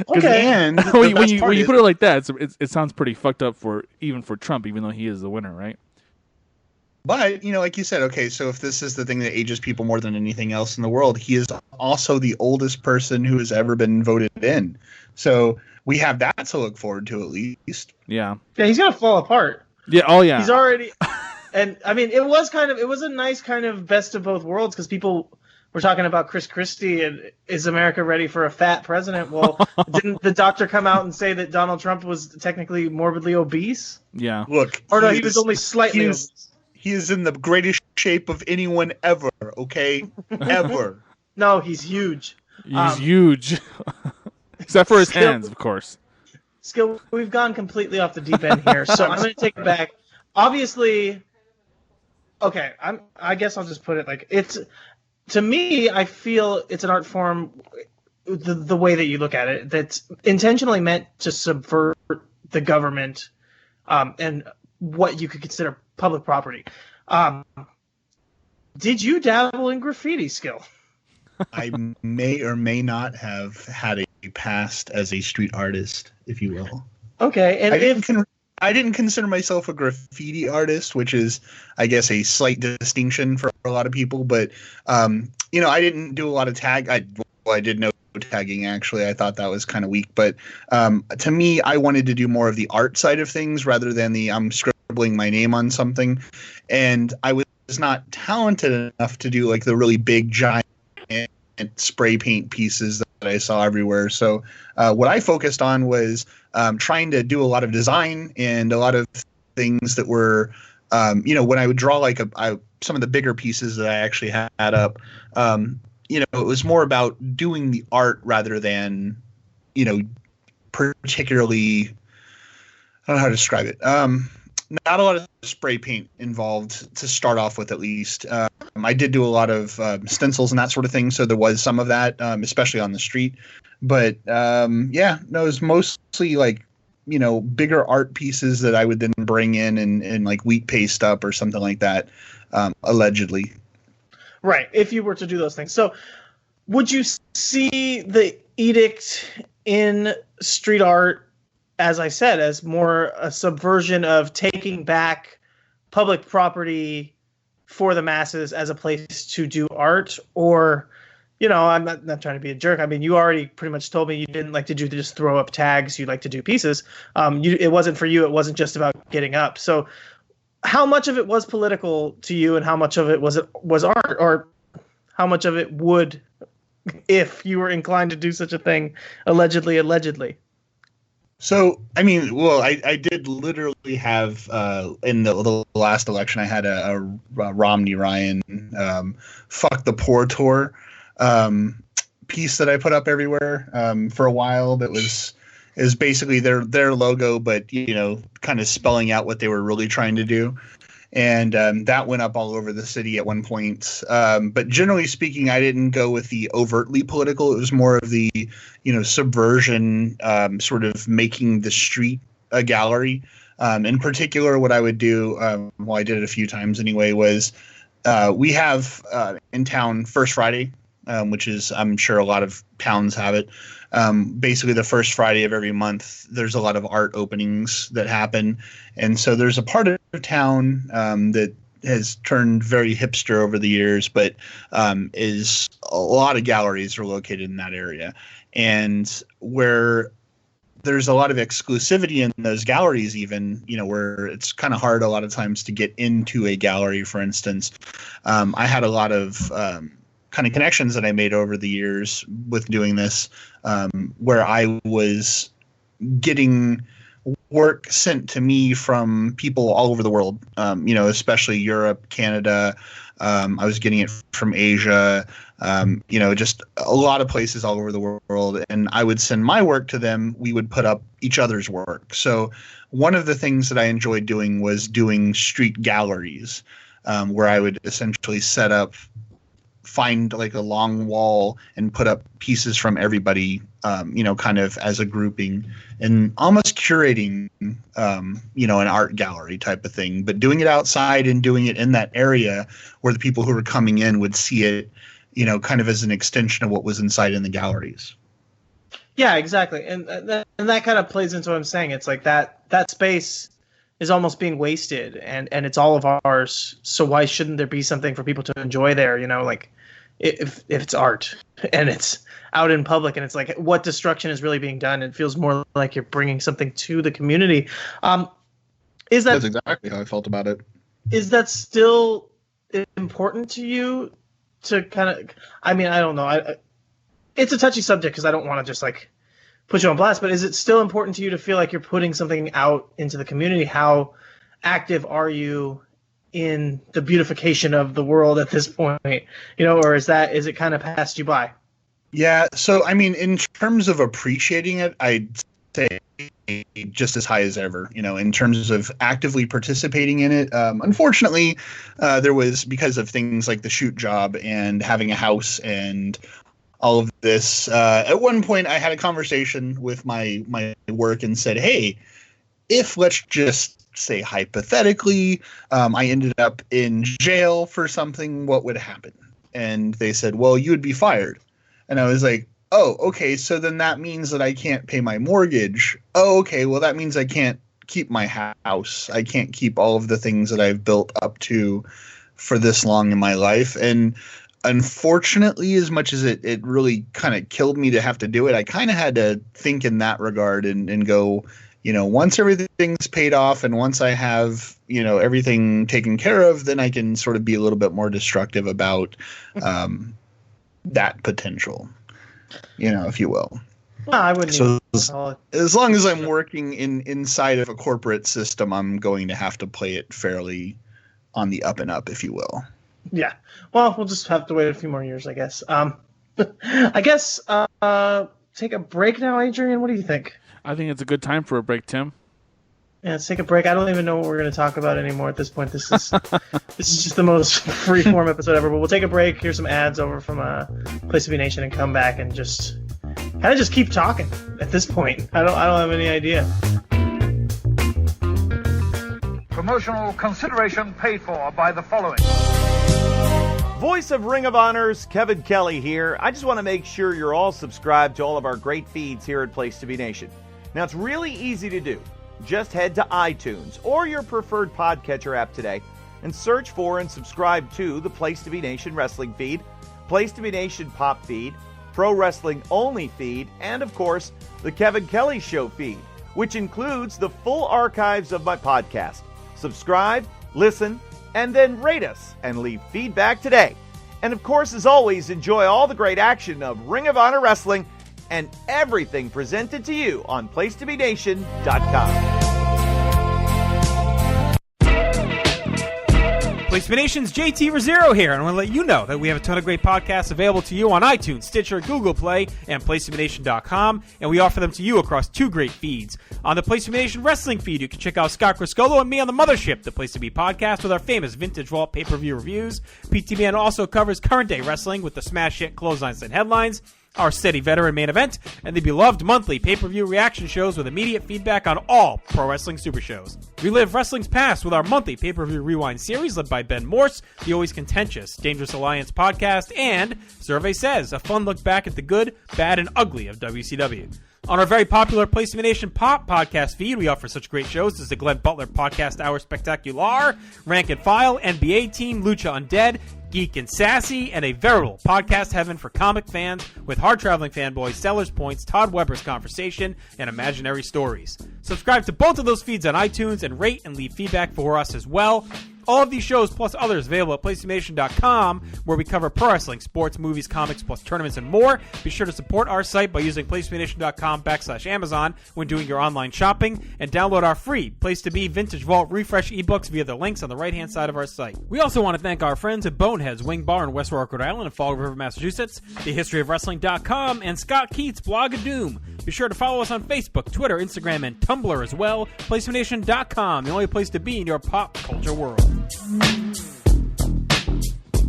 Okay. And when you put it like that, it sounds pretty fucked up even for Trump, even though he is the winner, right? But, like you said, okay, so if this is the thing that ages people more than anything else in the world, he is also the oldest person who has ever been voted in. So we have that to look forward to, at least. Yeah. Yeah, he's gonna fall apart. Yeah. Oh, yeah. He's already, and I mean, it was a nice kind of best of both worlds, because people were talking about Chris Christie and is America ready for a fat president? Well, didn't the doctor come out and say that Donald Trump was technically morbidly obese? Yeah. Look, Or no, he was only slightly obese. He is in the greatest shape of anyone ever, okay? Ever. No, he's huge. He's huge. Except for his hands, of course. Skill, we've gone completely off the deep end here, so I'm going to take it back. Obviously, okay, I guess I'll just put it like it's. To me, I feel it's an art form, the way that you look at it, that's intentionally meant to subvert the government, and what you could consider public property. Did you dabble in graffiti, Skill? I may or may not have had a past as a street artist, if you will. Okay, and I didn't consider myself a graffiti artist, which is, I guess, a slight distinction for a lot of people. But, I didn't do a lot of tag. I did no tagging, actually. I thought that was kind of weak. But to me, I wanted to do more of the art side of things rather than the I'm scribbling my name on something. And I was not talented enough to do like the really big, giant spray paint pieces that I saw everywhere. So what I focused on was trying to do a lot of design and a lot of things that were, when I would draw like some of the bigger pieces that I actually had up, it was more about doing the art rather than, particularly, I don't know how to describe it. Not a lot of spray paint involved to start off with, at least. I did do a lot of stencils and that sort of thing, so there was some of that, especially on the street. But it was mostly like, bigger art pieces that I would then bring in and like wheat paste up or something like that, allegedly. Right, if you were to do those things. So would you see the edict in street art, as I said, as more a subversion of taking back public property for the masses as a place to do art? Or, I'm not trying to be a jerk. I mean, you already pretty much told me you didn't like to just throw up tags. You like to do pieces. It wasn't for you. It wasn't just about getting up. So how much of it was political to you and how much of it was art, or how much of it would, if you were inclined to do such a thing, allegedly? So, I mean, well, I did literally have, in the last election, I had a Romney Ryan Fuck the Poor tour piece that I put up everywhere for a while. That is basically their logo, but, kind of spelling out what they were really trying to do. And that went up all over the city at one point. But generally speaking, I didn't go with the overtly political. It was more of the, subversion, sort of making the street a gallery. In particular, what I would do, I did it a few times anyway, was we have in town First Friday, which is, I'm sure a lot of towns have it. Basically, the first Friday of every month, there's a lot of art openings that happen. And so there's a part of town that has turned very hipster over the years, but is a lot of galleries are located in that area. And where there's a lot of exclusivity in those galleries, even, where it's kind of hard a lot of times to get into a gallery, for instance. I had a lot of kind of connections that I made over the years with doing this, where I was getting work sent to me from people all over the world, especially Europe, Canada. I was getting it from Asia, just a lot of places all over the world. And I would send my work to them. We would put up each other's work. So one of the things that I enjoyed doing was doing street galleries, where I would essentially find like a long wall and put up pieces from everybody, kind of as a grouping and almost curating, an art gallery type of thing, but doing it outside and doing it in that area where the people who were coming in would see it, kind of as an extension of what was inside in the galleries. Yeah, exactly. And that kind of plays into what I'm saying. It's like that space is almost being wasted, and it's all of ours. So why shouldn't there be something for people to enjoy there? Like if it's art and it's out in public, and it's like, what destruction is really being done? It feels more like you're bringing something to the community. That's exactly how I felt about it. Is that still important to you to kind of? I mean, I don't know. It's a touchy subject because I don't want to just like put you on blast, but is it still important to you to feel like you're putting something out into the community? How active are you in the beautification of the world at this point? Or is it kind of passed you by? Yeah. So, I mean, in terms of appreciating it, I'd say just as high as ever, in terms of actively participating in it. Unfortunately, there was, because of things like the shoot job and having a house and all of this, at one point I had a conversation with my work and said, hey, if, let's just say hypothetically, I ended up in jail for something, what would happen? And they said, well, you would be fired. And I was like, oh, okay, so then that means that I can't pay my mortgage. Oh, okay, well, that means I can't keep my house. I can't keep all of the things that I've built up to for this long in my life. And unfortunately, as much as it really kind of killed me to have to do it, I kind of had to think in that regard and go, once everything's paid off and once I have, everything taken care of, then I can sort of be a little bit more destructive about that potential, if you will. Well, I wouldn't. So as long as I'm working inside of a corporate system, I'm going to have to play it fairly on the up and up, if you will. Yeah. Well, we'll just have to wait a few more years, I guess. I guess take a break now, Adrian. What do you think? I think it's a good time for a break, Tim. Yeah, let's take a break. I don't even know what we're going to talk about anymore at this point. This is just the most free-form episode ever. But we'll take a break. Here's some ads over from Place to Be Nation and come back and just kind of just keep talking at this point. I don't have any idea. Promotional consideration paid for by the following. Voice of Ring of Honor's Kevin Kelly here. I just want to make sure you're all subscribed to all of our great feeds here at Place to Be Nation. Now, it's really easy to do. Just head to iTunes or your preferred podcatcher app today and search for and subscribe to the Place to Be Nation wrestling feed, Place to Be Nation pop feed, Pro Wrestling Only feed, and of course, the Kevin Kelly Show feed, which includes the full archives of my podcast. Subscribe, listen, and then rate us and leave feedback today. And of course, as always, enjoy all the great action of Ring of Honor Wrestling and everything presented to you on PlaceToBeNation.com. Place to Be Nation's JT Rosero here, and I want to let you know that we have a ton of great podcasts available to you on iTunes, Stitcher, Google Play, and PlaceToBeNation.com, and we offer them to you across two great feeds. On the Place to Be Nation wrestling feed, you can check out Scott Criscolo and me on the Mothership, the Place to Be podcast, with our famous Vintage Vault pay-per-view reviews. PTBN also covers current-day wrestling with the smash hit clotheslines and headlines, our steady veteran main event, and the beloved monthly pay-per-view reaction shows with immediate feedback on all Pro Wrestling Super Shows. Relive wrestling's past with our monthly pay-per-view rewind series led by Ben Morse, the always contentious Dangerous Alliance podcast, and Survey Says, a fun look back at the good, bad, and ugly of WCW. On our very popular Place to Be Nation Pop podcast feed, we offer such great shows as the Glenn Butler Podcast Hour Spectacular, Rank and File, NBA Team, Lucha Undead, Geek and Sassy, and a veritable podcast heaven for comic fans with Hard Traveling Fanboy, Sellers Points, Todd Weber's Conversation, and Imaginary Stories. Subscribe to both of those feeds on iTunes and rate and leave feedback for us as well. All of these shows, plus others, available at PlaceToBeNation.com, where we cover pro wrestling, sports, movies, comics, plus tournaments and more. Be sure to support our site by using PlaceToBeNation.com/Amazon when doing your online shopping, and download our free Place to Be Vintage Vault Refresh ebooks via the links on the right-hand side of our site. We also want to thank our friends at Boneheads Wing Bar in West Warwick, Rhode Island, and Fall River, Massachusetts, TheHistoryOfWrestling.com, and Scott Keats' Blog of Doom. Be sure to follow us on Facebook, Twitter, Instagram, and Tumblr as well. PlaceToBeNation.com, the only place to be in your pop culture world.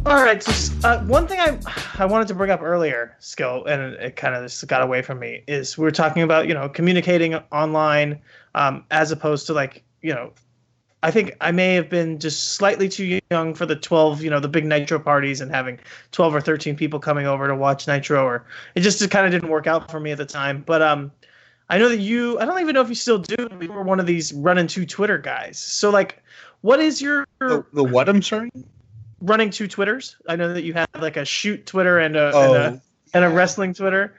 All right, so one thing I wanted to bring up earlier, Skill, and it kind of just got away from me, is we were talking about, communicating online as opposed to I think I may have been just slightly too young for the 12, the big Nitro parties and having 12 or 13 people coming over to watch Nitro, or it just kind of didn't work out for me at the time. But I know that I don't even know if you still do. You were one of these running to Twitter guys. So like, what is your The what? I'm sorry. running two Twitters? I know that you have like a shoot Twitter and a wrestling Twitter.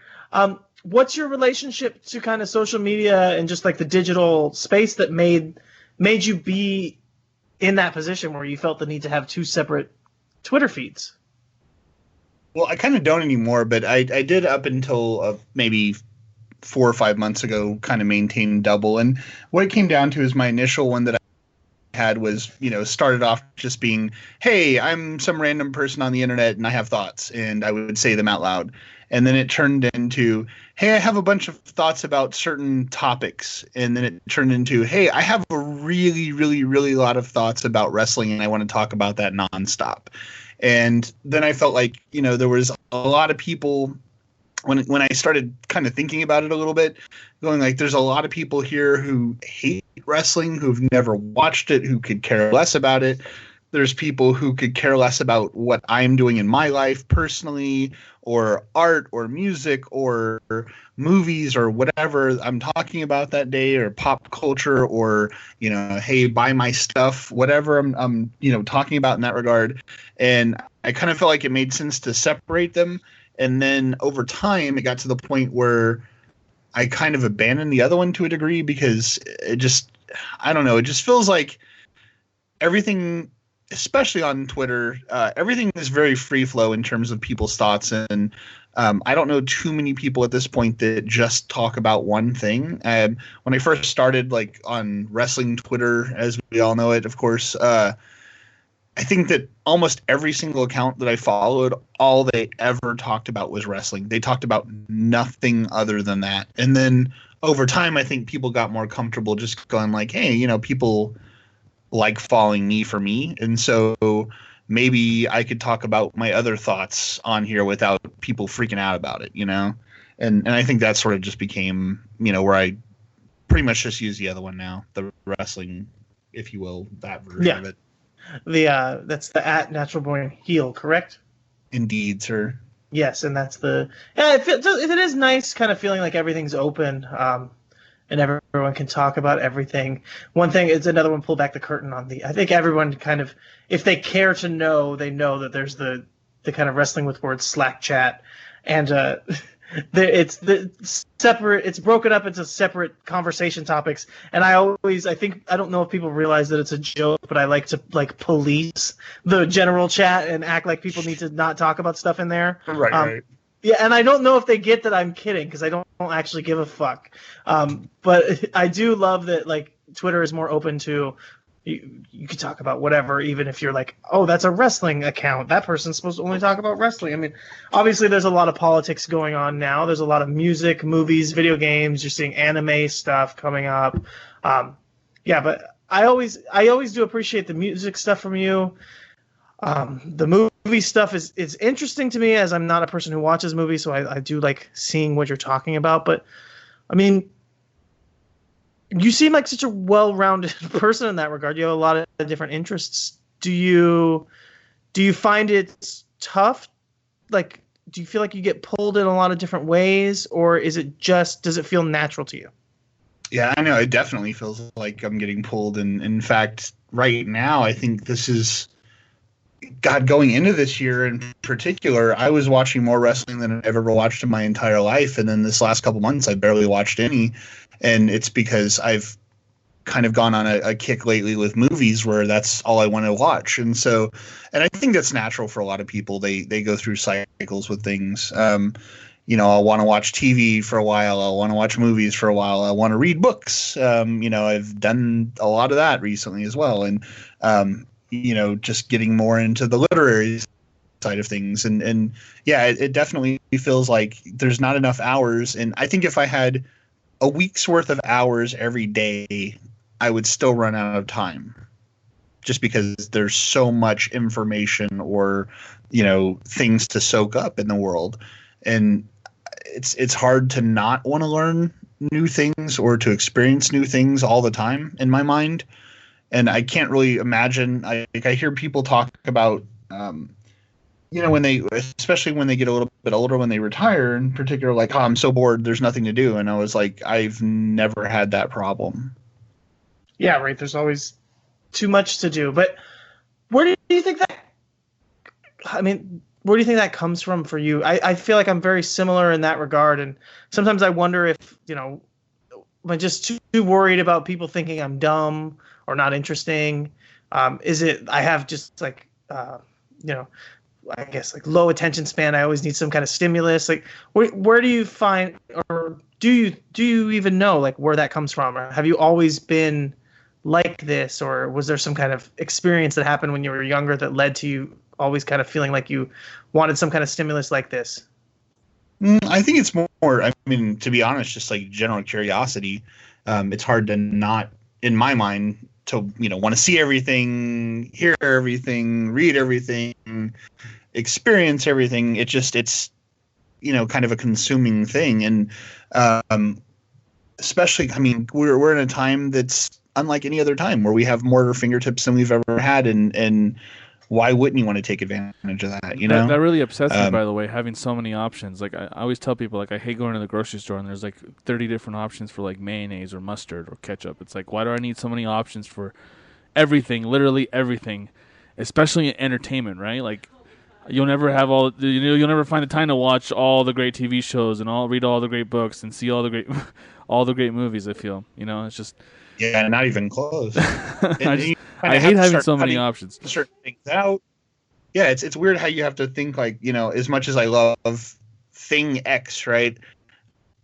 What's your relationship to kind of social media and just like the digital space that made you be in that position where you felt the need to have two separate Twitter feeds? Well, I kind of don't anymore, but I did up until maybe 4 or 5 months ago kind of maintain double. And what it came down to is my initial one that I had was, started off just being, hey, I'm some random person on the internet and I have thoughts, and I would say them out loud. And then it turned into, hey, I have a bunch of thoughts about certain topics. And then it turned into, hey, I have a really, really, really lot of thoughts about wrestling, and I want to talk about that nonstop. And then I felt like, there was a lot of people when I started kind of thinking about it a little bit, going like, there's a lot of people here who hate wrestling, who've never watched it, who could care less about it. There's people who could care less about what I'm doing in my life personally, or art, or music, or movies, or whatever I'm talking about that day, or pop culture, or, hey, buy my stuff, whatever I'm talking about in that regard. And I kind of felt like it made sense to separate them. And then over time, it got to the point where I kind of abandoned the other one to a degree, because it just feels like everything, especially on Twitter, everything is very free flow in terms of people's thoughts. And I don't know too many people at this point that just talk about one thing. When I first started like on wrestling Twitter, as we all know it, of course, I think that almost every single account that I followed, all they ever talked about was wrestling. They talked about nothing other than that. And then over time, I think people got more comfortable just going like, hey, people like following me for me. And so maybe I could talk about my other thoughts on here without people freaking out about it, And I think that sort of just became, where I pretty much just use the other one now, the wrestling, if you will, that version of it. That's the @NaturalBornHeel, correct? Indeed, sir. Yes, and that's it is nice kind of feeling like everything's open, and everyone can talk about everything. One thing is another one, pull back the curtain on I think everyone kind of, if they care to know, they know that there's the kind of wrestling with words Slack chat, and it's separate. It's broken up into separate conversation topics, and I don't know if people realize that it's a joke, but I like to police the general chat and act like people need to not talk about stuff in there. Right. Yeah, and I don't know if they get that I'm kidding, because I don't actually give a fuck. But I do love that like Twitter is more open to. You could talk about whatever, even if you're like, oh, that's a wrestling account. That person's supposed to only talk about wrestling. I mean, obviously there's a lot of politics going on now. There's a lot of music, movies, video games. You're seeing anime stuff coming up. But I always do appreciate the music stuff from you. The movie stuff is interesting to me, as I'm not a person who watches movies, so I do like seeing what you're talking about. But, I mean, you seem like such a well-rounded person in that regard. You have a lot of different interests. Do you find it tough? Like, do you feel like you get pulled in a lot of different ways, or does it feel natural to you? Yeah, I know. It definitely feels like I'm getting pulled. And in fact, right now, I think this is, God, going into this year in particular, I was watching more wrestling than I've ever watched in my entire life. And then this last couple months, I barely watched any. And it's because I've kind of gone on a kick lately with movies where that's all I want to watch. And so, and I think that's natural for a lot of people. They go through cycles with things. I'll want to watch TV for a while. I'll want to watch movies for a while. I want to read books. I've done a lot of that recently as well. And, just getting more into the literary side of things. And yeah, it definitely feels like there's not enough hours. And I think if I had a week's worth of hours every day, I would still run out of time, just because there's so much information or, things to soak up in the world. And it's hard to not want to learn new things or to experience new things all the time in my mind. And I can't really imagine, I hear people talk about, you know, especially when they get a little bit older, when they retire in particular, like, oh, I'm so bored, there's nothing to do. And I was like, I've never had that problem. Yeah, right. There's always too much to do. But where do you think that, where do you think that comes from for you? I feel like I'm very similar in that regard. And sometimes I wonder if, am I just too worried about people thinking I'm dumb or not interesting? Is it, I have just like, I guess like low attention span. I always need some kind of stimulus. Like where do you find, or do you even know like where that comes from? Or have you always been like this, or was there some kind of experience that happened when you were younger that led to you always kind of feeling like you wanted some kind of stimulus like this? I think it's more, to be honest, just like general curiosity. It's hard to not, in my mind, to, want to see everything, hear everything, read everything, experience everything. It's kind of a consuming thing. And especially, we're in a time that's unlike any other time, where we have more at our fingertips than we've ever had. And why wouldn't you want to take advantage of that? That really upsets me, by the way, having so many options. Like I always tell people, like I hate going to the grocery store and there's like 30 different options for like mayonnaise or mustard or ketchup. It's like, why do I need so many options for everything, literally everything, especially in entertainment, right? Like you'll never have you'll never find the time to watch all the great TV shows and read all the great books and see all the great movies. I feel, it's just. Yeah, not even close. I hate having so many options. Certain things out. Yeah, it's weird how you have to think like, as much as I love thing X, right?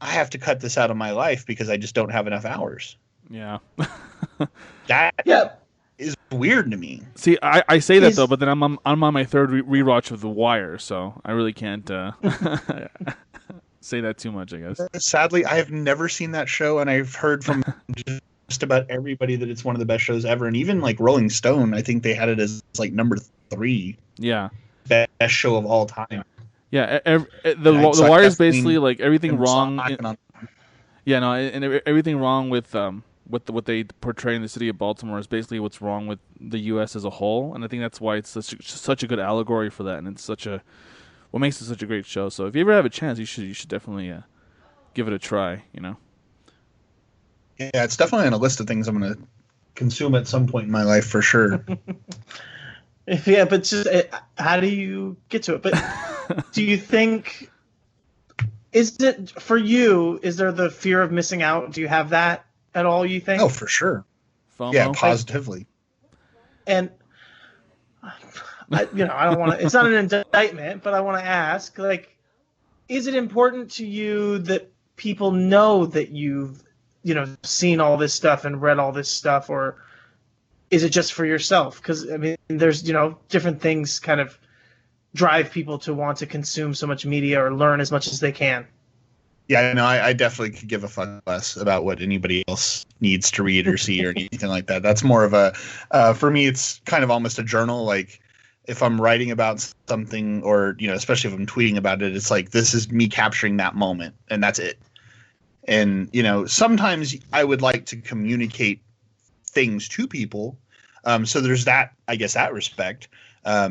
I have to cut this out of my life because I just don't have enough hours. Yeah. That is weird to me. See, I say that though, but then I'm on my third rewatch of The Wire, so I really can't say that too much, I guess. Sadly, I have never seen that show, and I've heard from just about everybody that it's one of the best shows ever. And even like Rolling Stone, I think they had it as like number 3. Yeah. Best show of all time. Yeah. The Wire is basically like everything wrong. Everything wrong with what they portray in the city of Baltimore is basically what's wrong with the U.S. as a whole. And I think that's why it's such a good allegory for that. And it's what makes it such a great show. So if you ever have a chance, you should definitely give it a try, Yeah, it's definitely on a list of things I'm going to consume at some point in my life for sure. Yeah, but just how do you get to it? But do you think, is it for you, is there the fear of missing out? Do you have that at all, you think? Oh, for sure. FOMO? Yeah, positively. And I don't want to, it's not an indictment, but I want to ask, like, is it important to you that people know that you've seen all this stuff and read all this stuff, or is it just for yourself? Because there's different things kind of drive people to want to consume so much media or learn as much as they can. Yeah, no, I definitely could give a fuck less about what anybody else needs to read or see or anything like that. That's more of a for me, it's kind of almost a journal. Like if I'm writing about something, or especially if I'm tweeting about it, it's like this is me capturing that moment, and that's it. And, sometimes I would like to communicate things to people. So there's that, I guess, that respect. A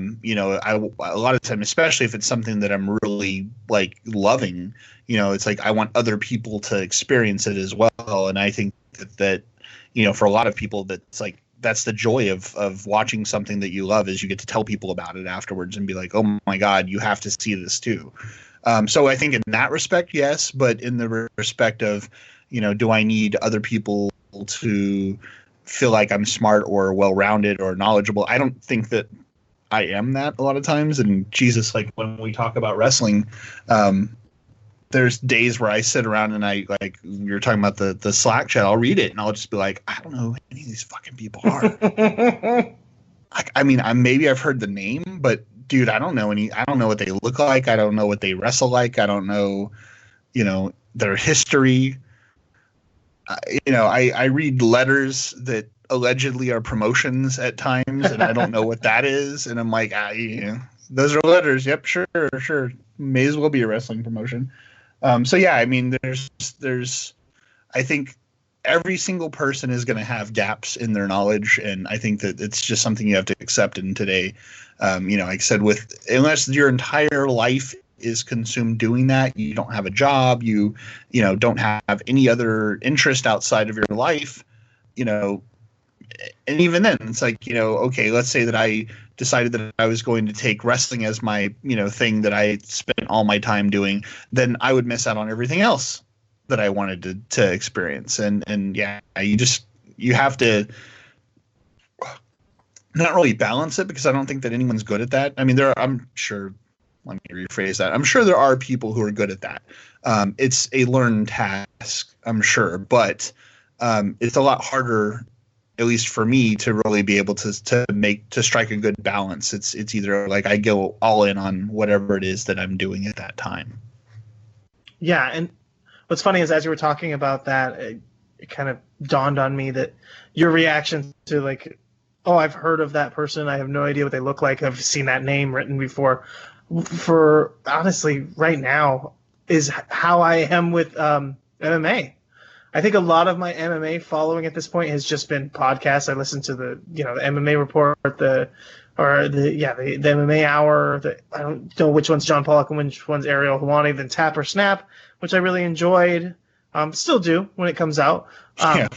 lot of time, especially if it's something that I'm really like loving, it's like I want other people to experience it as well. And I think that for a lot of people, that's like, that's the joy of watching something that you love, is you get to tell people about it afterwards and be like, oh my God, you have to see this too. So I think in that respect, yes, but in the respect of, do I need other people to feel like I'm smart or well-rounded or knowledgeable? I don't think that I am that a lot of times. And Jesus, like when we talk about wrestling, there's days where I sit around and I, like you're talking about the Slack chat, I'll read it and I'll just be like, I don't know who any of these fucking people are. Maybe I've heard the name, but dude, I don't know what they look like. I don't know what they wrestle like. I don't know, their history. I read letters that allegedly are promotions at times, and I don't know what that is. And I'm like, those are letters. Yep, sure. May as well be a wrestling promotion. So yeah, there's, I think every single person is going to have gaps in their knowledge, and I think that it's just something you have to accept in today. Like I said, unless your entire life is consumed doing that, you don't have a job, you don't have any other interest outside of your life, and even then it's like, okay, let's say that I decided that I was going to take wrestling as my, thing that I spent all my time doing, then I would miss out on everything else that I wanted to experience. And yeah, you have to not really balance it, because I don't think that anyone's good at that. I mean, I'm sure, let me rephrase that. I'm sure there are people who are good at that. It's a learned task, I'm sure, but it's a lot harder, at least for me, to really be able to strike a good balance. It's either like I go all in on whatever it is that I'm doing at that time. Yeah, and what's funny is, as you were talking about that, it kind of dawned on me that your reaction to, like, oh, I've heard of that person, I have no idea what they look like, I've seen that name written before, for honestly right now is how I am with MMA. I think a lot of my MMA following at this point has just been podcasts. I listen to the MMA Report, the MMA Hour. I don't know which one's John Pollock and which one's Ariel Helwani. Then Tap or Snap, which I really enjoyed. Still do when it comes out.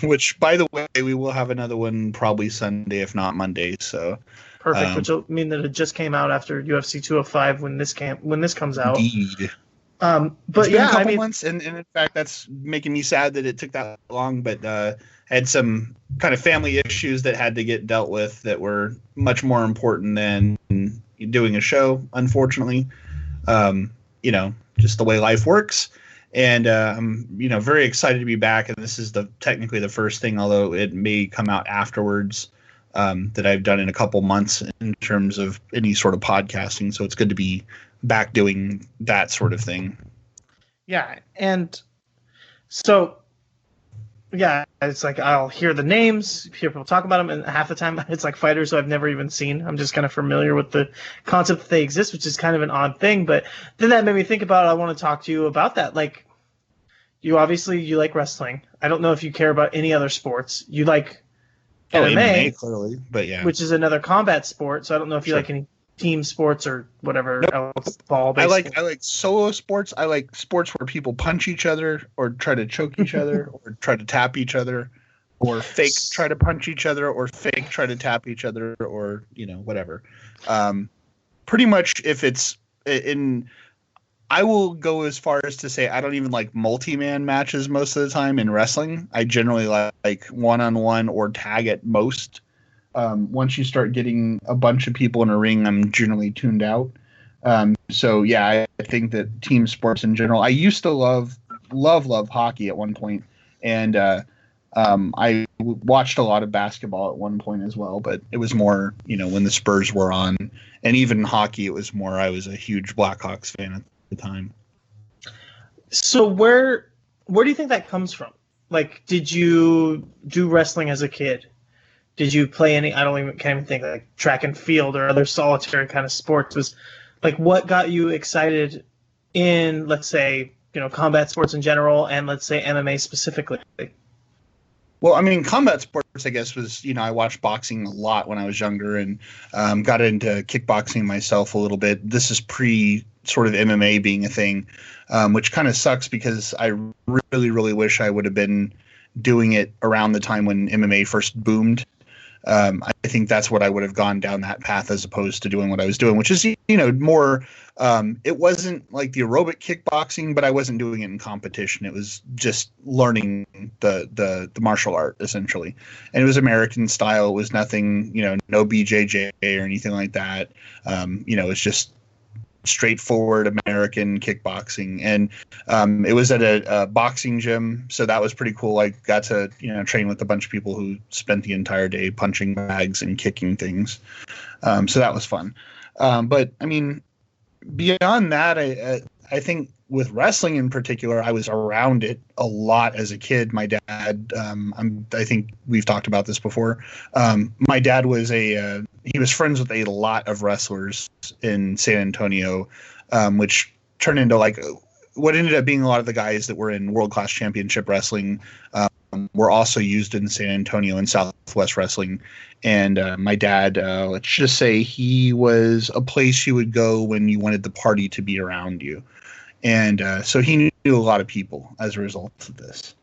Which, by the way, we will have another one probably Sunday, if not Monday. So perfect. Which will mean that it just came out after UFC 205 when this comes out. Indeed. But it's been yeah, a couple months, and in fact, that's making me sad that it took that long. But had some kind of family issues that had to get dealt with that were much more important than doing a show. Unfortunately, just the way life works. And I'm very excited to be back. And this is technically the first thing, although it may come out afterwards, that I've done in a couple months in terms of any sort of podcasting. So it's good to be back doing that sort of thing. Yeah, and so it's like I'll hear the names, hear people talk about them, and half the time it's like fighters who I've never even seen. I'm just kind of familiar with the concept that they exist, which is kind of an odd thing. But then that made me think about, I want to talk to you about that. Like, you like wrestling. I don't know if you care about any other sports. You like MMA, clearly, but yeah, which is another combat sport. So I don't know if you like any team sports or whatever else. Ball, baseball. I like solo sports. I like sports where people punch each other or try to choke each other or try to tap each other or fake try to punch each other or fake try to tap each other or whatever. Pretty much, if it's in, I will go as far as to say I don't even like multi-man matches most of the time in wrestling. I generally like one-on-one or tag at most. Once you start getting a bunch of people in a ring, I'm generally tuned out. So yeah, I think that team sports in general. I used to love hockey at one point, and I watched a lot of basketball at one point as well. But it was more, when the Spurs were on, and even hockey, it was more. I was a huge Blackhawks fan at the time. So where do you think that comes from? Like, did you do wrestling as a kid? Did you play any? Can't even think, like track and field or other solitary kind of sports. Was like, what got you excited in, let's say, combat sports in general, and let's say MMA specifically? Well, I mean, combat sports, I guess, was, I watched boxing a lot when I was younger, and got into kickboxing myself a little bit. This is pre sort of MMA being a thing, which kind of sucks because I really, really wish I would have been doing it around the time when MMA first boomed. I think that's what I would have gone down that path as opposed to doing what I was doing, which is, more, it wasn't like the aerobic kickboxing, but I wasn't doing it in competition. It was just learning the martial art, essentially. And it was American style. It was nothing, no BJJ or anything like that. It's just straightforward American kickboxing, and it was at a boxing gym, so that was pretty cool. I got to train with a bunch of people who spent the entire day punching bags and kicking things, so that was fun. But I mean, beyond that, I think with wrestling in particular, I was around it a lot as a kid. My dad, I think we've talked about this before. My dad was he was friends with a lot of wrestlers in San Antonio, which turned into like what ended up being a lot of the guys that were in World Class Championship Wrestling, were also used in San Antonio and Southwest Wrestling. And my dad, let's just say he was a place you would go when you wanted the party to be around you. And so he knew a lot of people as a result of this.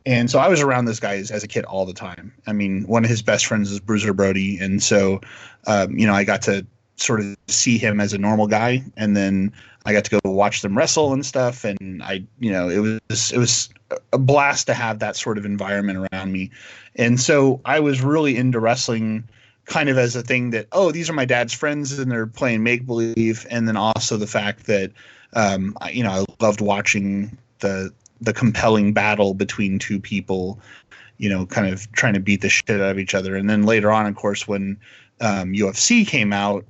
And so I was around this guy as a kid all the time. I mean, one of his best friends is Bruiser Brody. And so, I got to sort of see him as a normal guy. And then I got to go watch them wrestle and stuff. And it was a blast to have that sort of environment around me. And so I was really into wrestling kind of as a thing that, oh, these are my dad's friends and they're playing make-believe. And then also the fact that, I loved watching the compelling battle between two people, kind of trying to beat the shit out of each other. And then later on, of course, when UFC came out,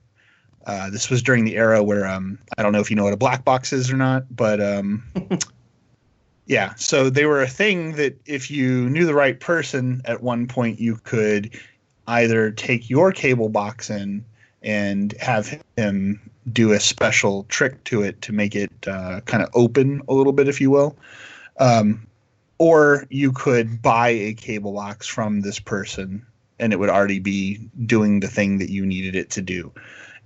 this was during the era where I don't know if you know what a black box is or not, but yeah. So they were a thing that if you knew the right person at one point, you could either take your cable box in and have him do a special trick to it to make it kind of open a little bit, if you will. Or you could buy a cable box from this person and it would already be doing the thing that you needed it to do.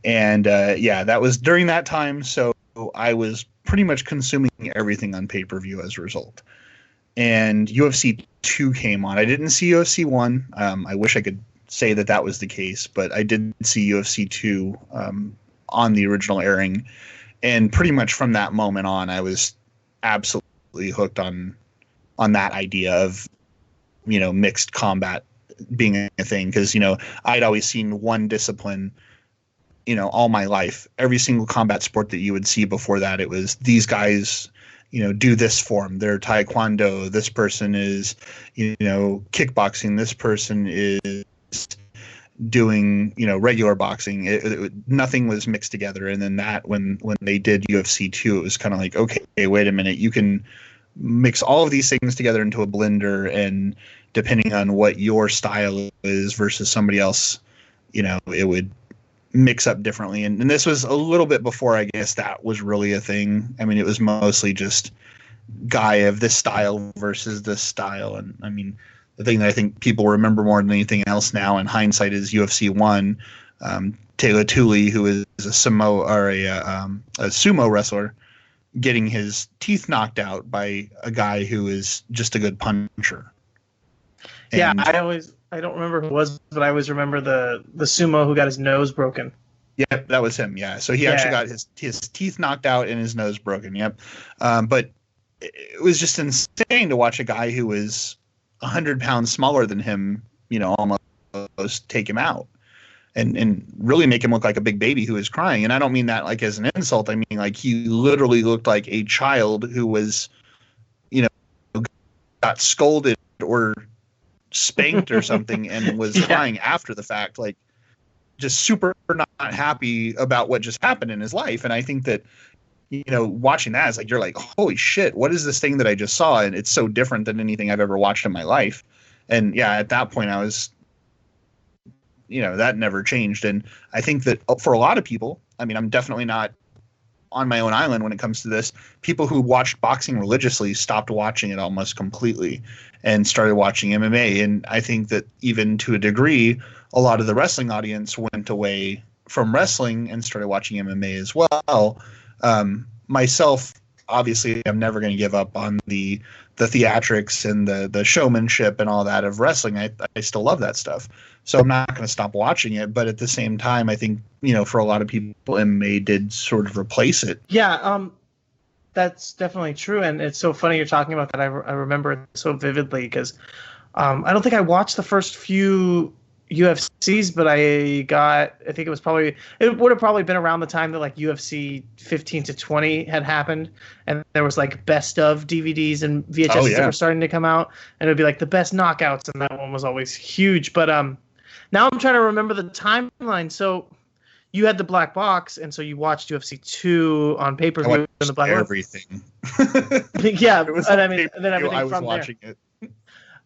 And that was during that time. So I was pretty much consuming everything on pay-per-view as a result. And UFC 2 came on. I didn't see UFC 1. I wish I could say that was the case, but I did see UFC 2 on the original airing. And pretty much from that moment on, I was absolutely hooked on that idea of, mixed combat being a thing. Because, I'd always seen one discipline, all my life. Every single combat sport that you would see before that, it was these guys, do this form. They're taekwondo. This person is, kickboxing. This person is doing, regular boxing. Nothing was mixed together. And then when they did UFC 2, it was kind of like, okay, wait a minute. You can mix all of these things together into a blender, and depending on what your style is versus somebody else, it would mix up differently. And this was a little bit before, I guess, that was really a thing. I mean, it was mostly just guy of this style versus this style. And I mean, the thing that I think people remember more than anything else now in hindsight is UFC 1. Taylor Tooley, who is a sumo wrestler, getting his teeth knocked out by a guy who is just a good puncher. And I don't remember who it was, but I always remember the sumo who got his nose broken. Yep, that was him. Yeah, so he actually got his teeth knocked out and his nose broken. Yep, but it was just insane to watch a guy who was 100 pounds smaller than him, almost take him out and really make him look like a big baby who was crying. And I don't mean that like as an insult. I mean like he literally looked like a child who was, got scolded or spanked or something and was crying after the fact, like just super not happy about what just happened in his life. And I think that, watching that is like, you're like, holy shit, what is this thing that I just saw? And it's so different than anything I've ever watched in my life. And yeah, at that point I was, that never changed. And I think that for a lot of people, I mean, I'm definitely not on my own island when it comes to this. People who watched boxing religiously stopped watching it almost completely and started watching MMA. And I think that even to a degree, a lot of the wrestling audience went away from wrestling and started watching MMA as well. Myself, obviously, I'm never going to give up on the theatrics and the showmanship and all that of wrestling. I still love that stuff. So I'm not going to stop watching it. But at the same time, I think, for a lot of people, MMA did sort of replace it. Yeah, that's definitely true. And it's so funny you're talking about that. I remember it so vividly because I don't think I watched the first few UFCs, but it would have probably been around the time that like UFC 15 to 20 had happened, and there was like best of DVDs and VHS that were starting to come out, and it would be like the best knockouts, and that one was always huge. But now I'm trying to remember the timeline. So you had the black box, and so you watched UFC 2 on pay-per-view in the black box. Everything. Yeah, and then everything I was from watching there. it.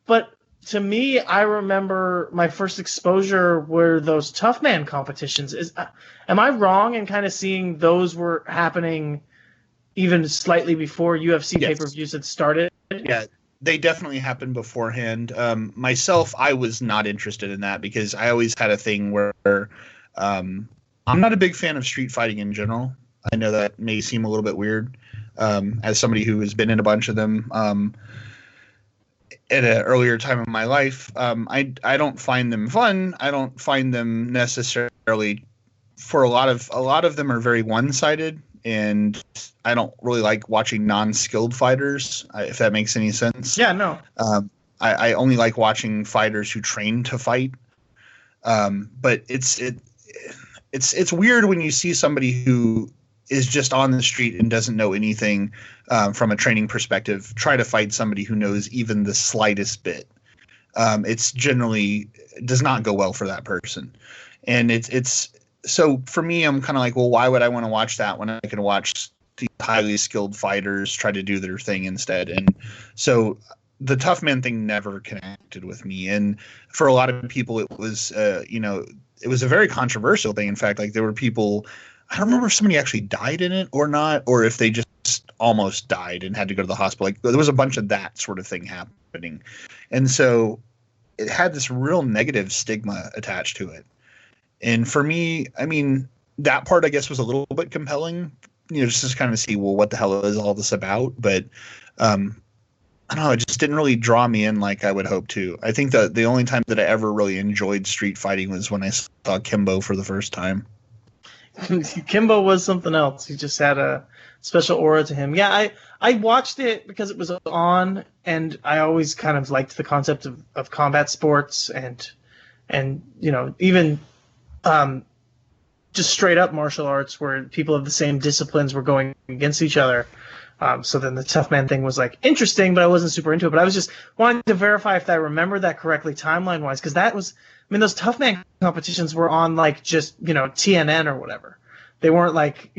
But to me, I remember my first exposure were those Tough Man competitions. Am I wrong in kind of seeing those were happening even slightly before UFC pay-per-views had started? Yeah, they definitely happened beforehand. Myself, I was not interested in that because I always had a thing where I'm not a big fan of street fighting in general. I know that may seem a little bit weird as somebody who has been in a bunch of them at an earlier time of my life. I don't find them fun. I don't find them necessarily, for a lot of them are very one-sided. And I don't really like watching non-skilled fighters, if that makes any sense. Yeah, no. I only like watching fighters who train to fight. But it's weird when you see somebody who is just on the street and doesn't know anything from a training perspective try to fight somebody who knows even the slightest bit. It's generally does not go well for that person, and it's. So for me, I'm kind of like, well, why would I want to watch that when I can watch the highly skilled fighters try to do their thing instead? And so the tough man thing never connected with me. And for a lot of people, it was, it was a very controversial thing. In fact, like there were people, I don't remember if somebody actually died in it or not, or if they just almost died and had to go to the hospital. Like there was a bunch of that sort of thing happening. And so it had this real negative stigma attached to it. And for me, I mean, that part, I guess, was a little bit compelling, just to kind of see, well, what the hell is all this about? But I don't know, it just didn't really draw me in like I would hope to. I think that the only time that I ever really enjoyed street fighting was when I saw Kimbo for the first time. Kimbo was something else. He just had a special aura to him. Yeah, I watched it because it was on, and I always kind of liked the concept of combat sports and even just straight up martial arts where people of the same disciplines were going against each other. So then the tough man thing was like interesting, but I wasn't super into it. But I was just wanting to verify if I remember that correctly timeline wise, because that was, I mean, those tough man competitions were on like just, TNN or whatever. They weren't like,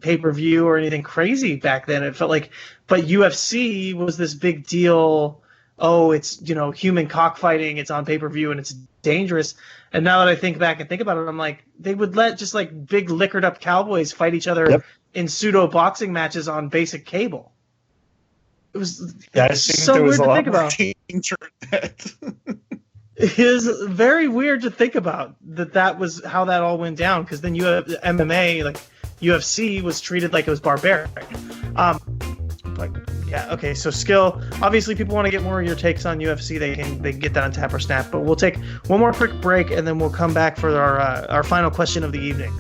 pay-per-view or anything crazy back then. It felt like, but UFC was this big deal. Oh, it's, human cockfighting. It's on pay-per-view and it's dangerous. And now that I think back and think about it, I'm like, they would let just like big liquored up cowboys fight each other in pseudo boxing matches on basic cable. It was so weird to think about. It is very weird to think about that was how that all went down, because then you have MMA, like UFC was treated like it was barbaric. Yeah, okay, so Skill, obviously people want to get more of your takes on UFC, they can get that on Tap or Snap, but we'll take one more quick break and then we'll come back for our final question of the evening.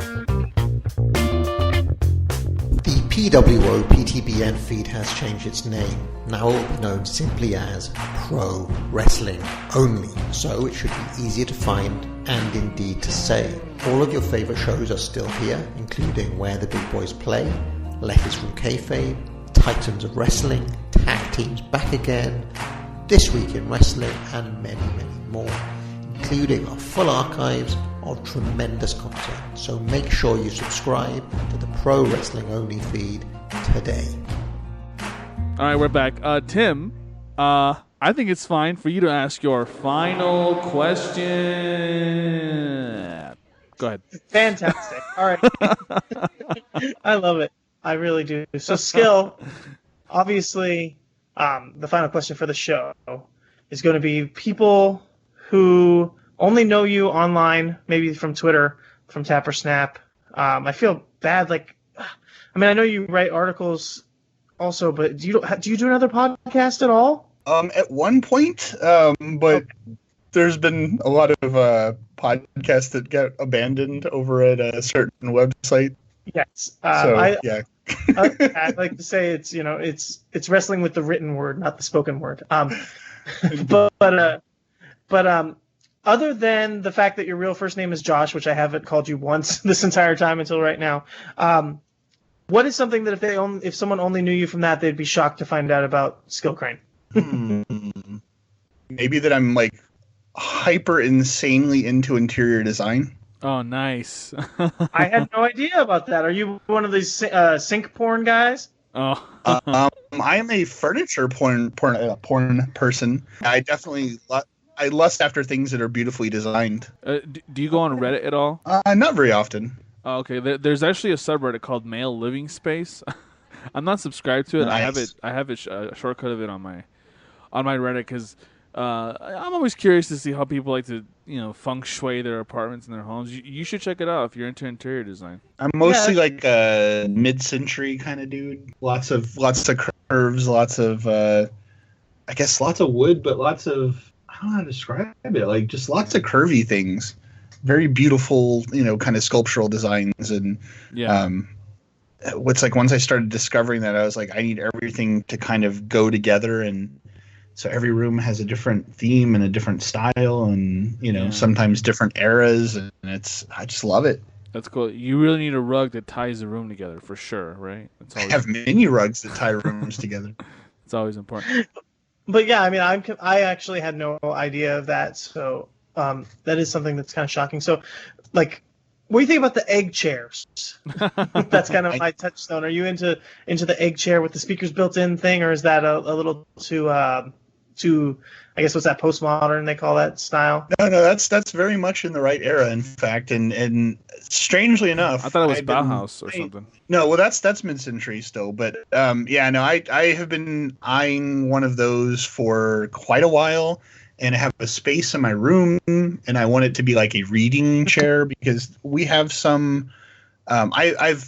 The PWO PTBN feed has changed its name. Now it will be known simply as Pro Wrestling Only, so it should be easier to find and indeed to say. All of your favourite shows are still here, including Where the Big Boys Play, Letters from Kayfabe, Titans of Wrestling, Tag Teams Back Again, This Week in Wrestling, and many, many more, including our full archives of tremendous content. So make sure you subscribe to the Pro Wrestling Only feed today. All right, we're back. Tim, I think it's fine for you to ask your final question. Go ahead. Fantastic. All right. I love it. I really do. So, Skill, obviously, the final question for the show is going to be people who only know you online, maybe from Twitter, from Tap or Snap. I feel bad. I know you write articles also, but do you do another podcast at all? At one point, but there's been a lot of podcasts that get abandoned over at a certain website. Yes. Yeah. I'd like to say it's wrestling with the written word, not the spoken word. But other than the fact that your real first name is Josh, which I haven't called you once this entire time until right now, what is something that if someone only knew you from that, they'd be shocked to find out about Skillcrane? Maybe that I'm like hyper insanely into interior design. Oh, nice. I had no idea about that. Are you one of these sync porn guys? Oh. I am a furniture porn person. I definitely I lust after things that are beautifully designed. Do you go on Reddit at all? Not very often. Oh, okay. There's actually a subreddit called Male Living Space. I'm not subscribed to it. Nice. I have a shortcut of it on on my Reddit because I'm always curious to see how people like to feng shui their apartments and their homes. You should check it out if you're into interior design. I'm mostly like a mid-century kind of dude. Lots of curves, lots of I guess lots of wood, but lots of, I don't know how to describe it. Like just lots of curvy things. Very beautiful, kind of sculptural designs. And what's like once I started discovering that, I was like, I need everything to kind of go together. And so every room has a different theme and a different style and, sometimes different eras. And I just love it. That's cool. You really need a rug that ties the room together for sure, right? I have many rugs that tie rooms together. It's always important. But yeah, I mean, I actually had no idea of that. So that is something that's kind of shocking. So, like, what do you think about the egg chairs? That's kind of my touchstone. Are you into the egg chair with the speakers built in thing, or is that a little too I guess what's that, postmodern they call that style? No, that's very much in the right era, in fact, and strangely enough, I thought it was Bauhaus or something. No, well that's mid-century still, but I have been eyeing one of those for quite a while, and I have a space in my room, and I want it to be like a reading chair because we have some. I've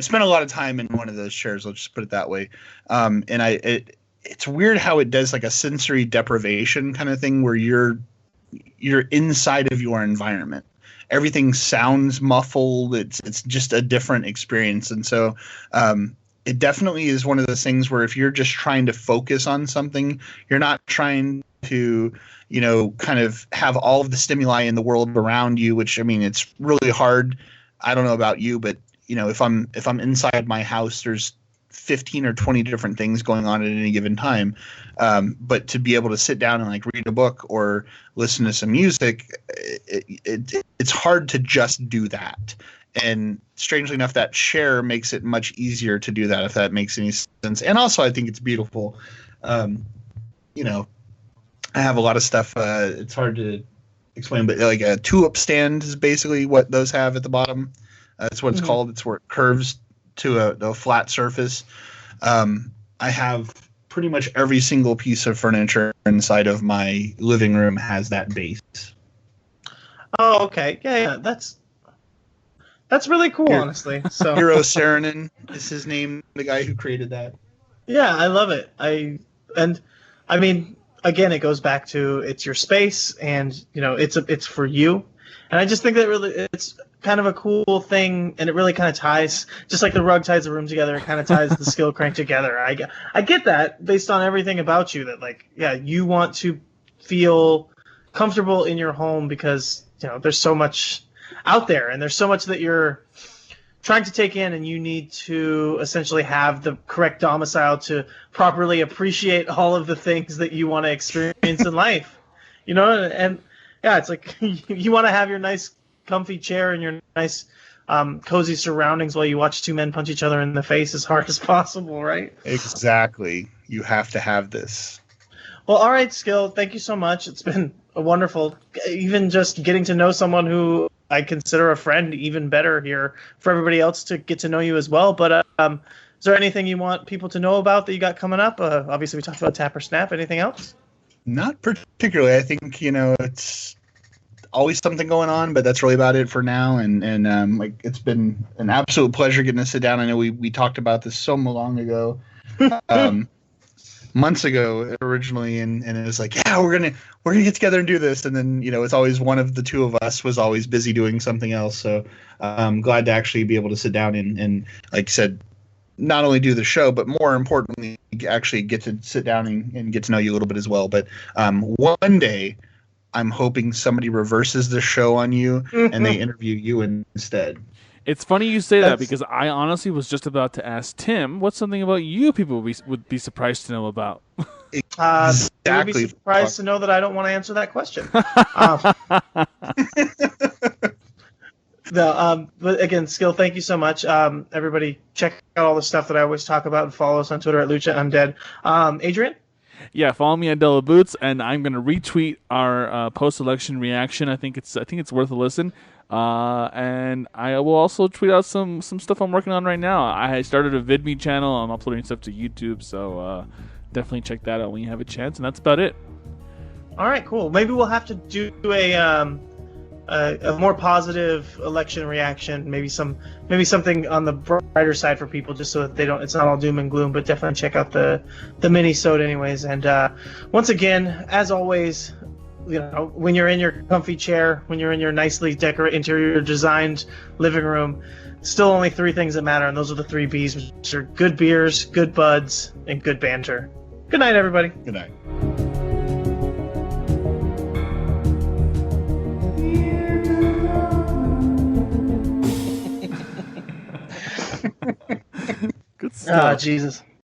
spent a lot of time in one of those chairs. Let's just put it that way, and it's weird how it does like a sensory deprivation kind of thing where you're inside of your environment. Everything sounds muffled. It's just a different experience. And so it definitely is one of those things where if you're just trying to focus on something, you're not trying to, kind of have all of the stimuli in the world around you, which, I mean, it's really hard. I don't know about you, but if I'm inside my house, there's 15 or 20 different things going on at any given time. But to be able to sit down and like read a book or listen to some music, it's hard to just do that. And strangely enough, that chair makes it much easier to do that, if that makes any sense. And also, I think it's beautiful. I have a lot of stuff. It's hard to explain, but like a tulip stand is basically what those have at the bottom. That's what it's called. It's where it curves to a flat surface. I have pretty much every single piece of furniture inside of my living room has that base. Oh, okay. Yeah, that's really cool, honestly. So Hiro Saarinen is his name, the guy who created that. Yeah, I love it. I mean, again, it goes back to it's your space, and it's for you. And I just think that really it's kind of a cool thing, and it really kind of ties, just like the rug ties the room together, it kind of ties the Skillcrane together. I get that based on everything about you, that like, yeah, you want to feel comfortable in your home because there's so much out there, and there's so much that you're trying to take in, and you need to essentially have the correct domicile to properly appreciate all of the things that you want to experience in life. And yeah, it's like you want to have your nice comfy chair and your nice cozy surroundings while you watch two men punch each other in the face as hard as possible, right? Exactly. You have to have this. Well, all right, Skill, thank you so much. It's been wonderful, even just getting to know someone who I consider a friend even better here, for everybody else to get to know you as well. But is there anything you want people to know about that you got coming up? Obviously, we talked about Tap or Snap. Anything else? Not particularly. I think, it's always something going on, but that's really about it for now. And like, it's been an absolute pleasure getting to sit down. I know we talked about this so long ago, months ago originally, and it was like, yeah, we're gonna get together and do this. And then, it's always one of the two of us was always busy doing something else. So I'm glad to actually be able to sit down and like I said, not only do the show, but more importantly, actually get to sit down and get to know you a little bit as well. But one day, I'm hoping somebody reverses the show on you and they interview you instead. It's funny you say that because I honestly was just about to ask Tim, what's something about you people would be surprised to know about? Exactly. You would be surprised to know that I don't want to answer that question. But again, Skill, thank you so much. Everybody, check out all the stuff that I always talk about and follow us on Twitter at Lucha Undead. Adrian? Yeah, follow me at Della Boots, and I'm going to retweet our post-election reaction. I think it's worth a listen. And I will also tweet out some stuff I'm working on right now. I started a VidMe channel. I'm uploading stuff to YouTube, so definitely check that out when you have a chance. And that's about it. All right, cool. Maybe we'll have to do a more positive election reaction. Maybe something on the brighter side for people, just so that it's not all doom and gloom. But definitely check out the mini-sode anyways. And once again, as always, when you're in your comfy chair, when you're in your nicely decorated, interior designed living room, still only 3 things that matter, and those are the 3 B's, which are good beers, good buds, and good banter. Good night, everybody. Good night. Good stuff. Jesus.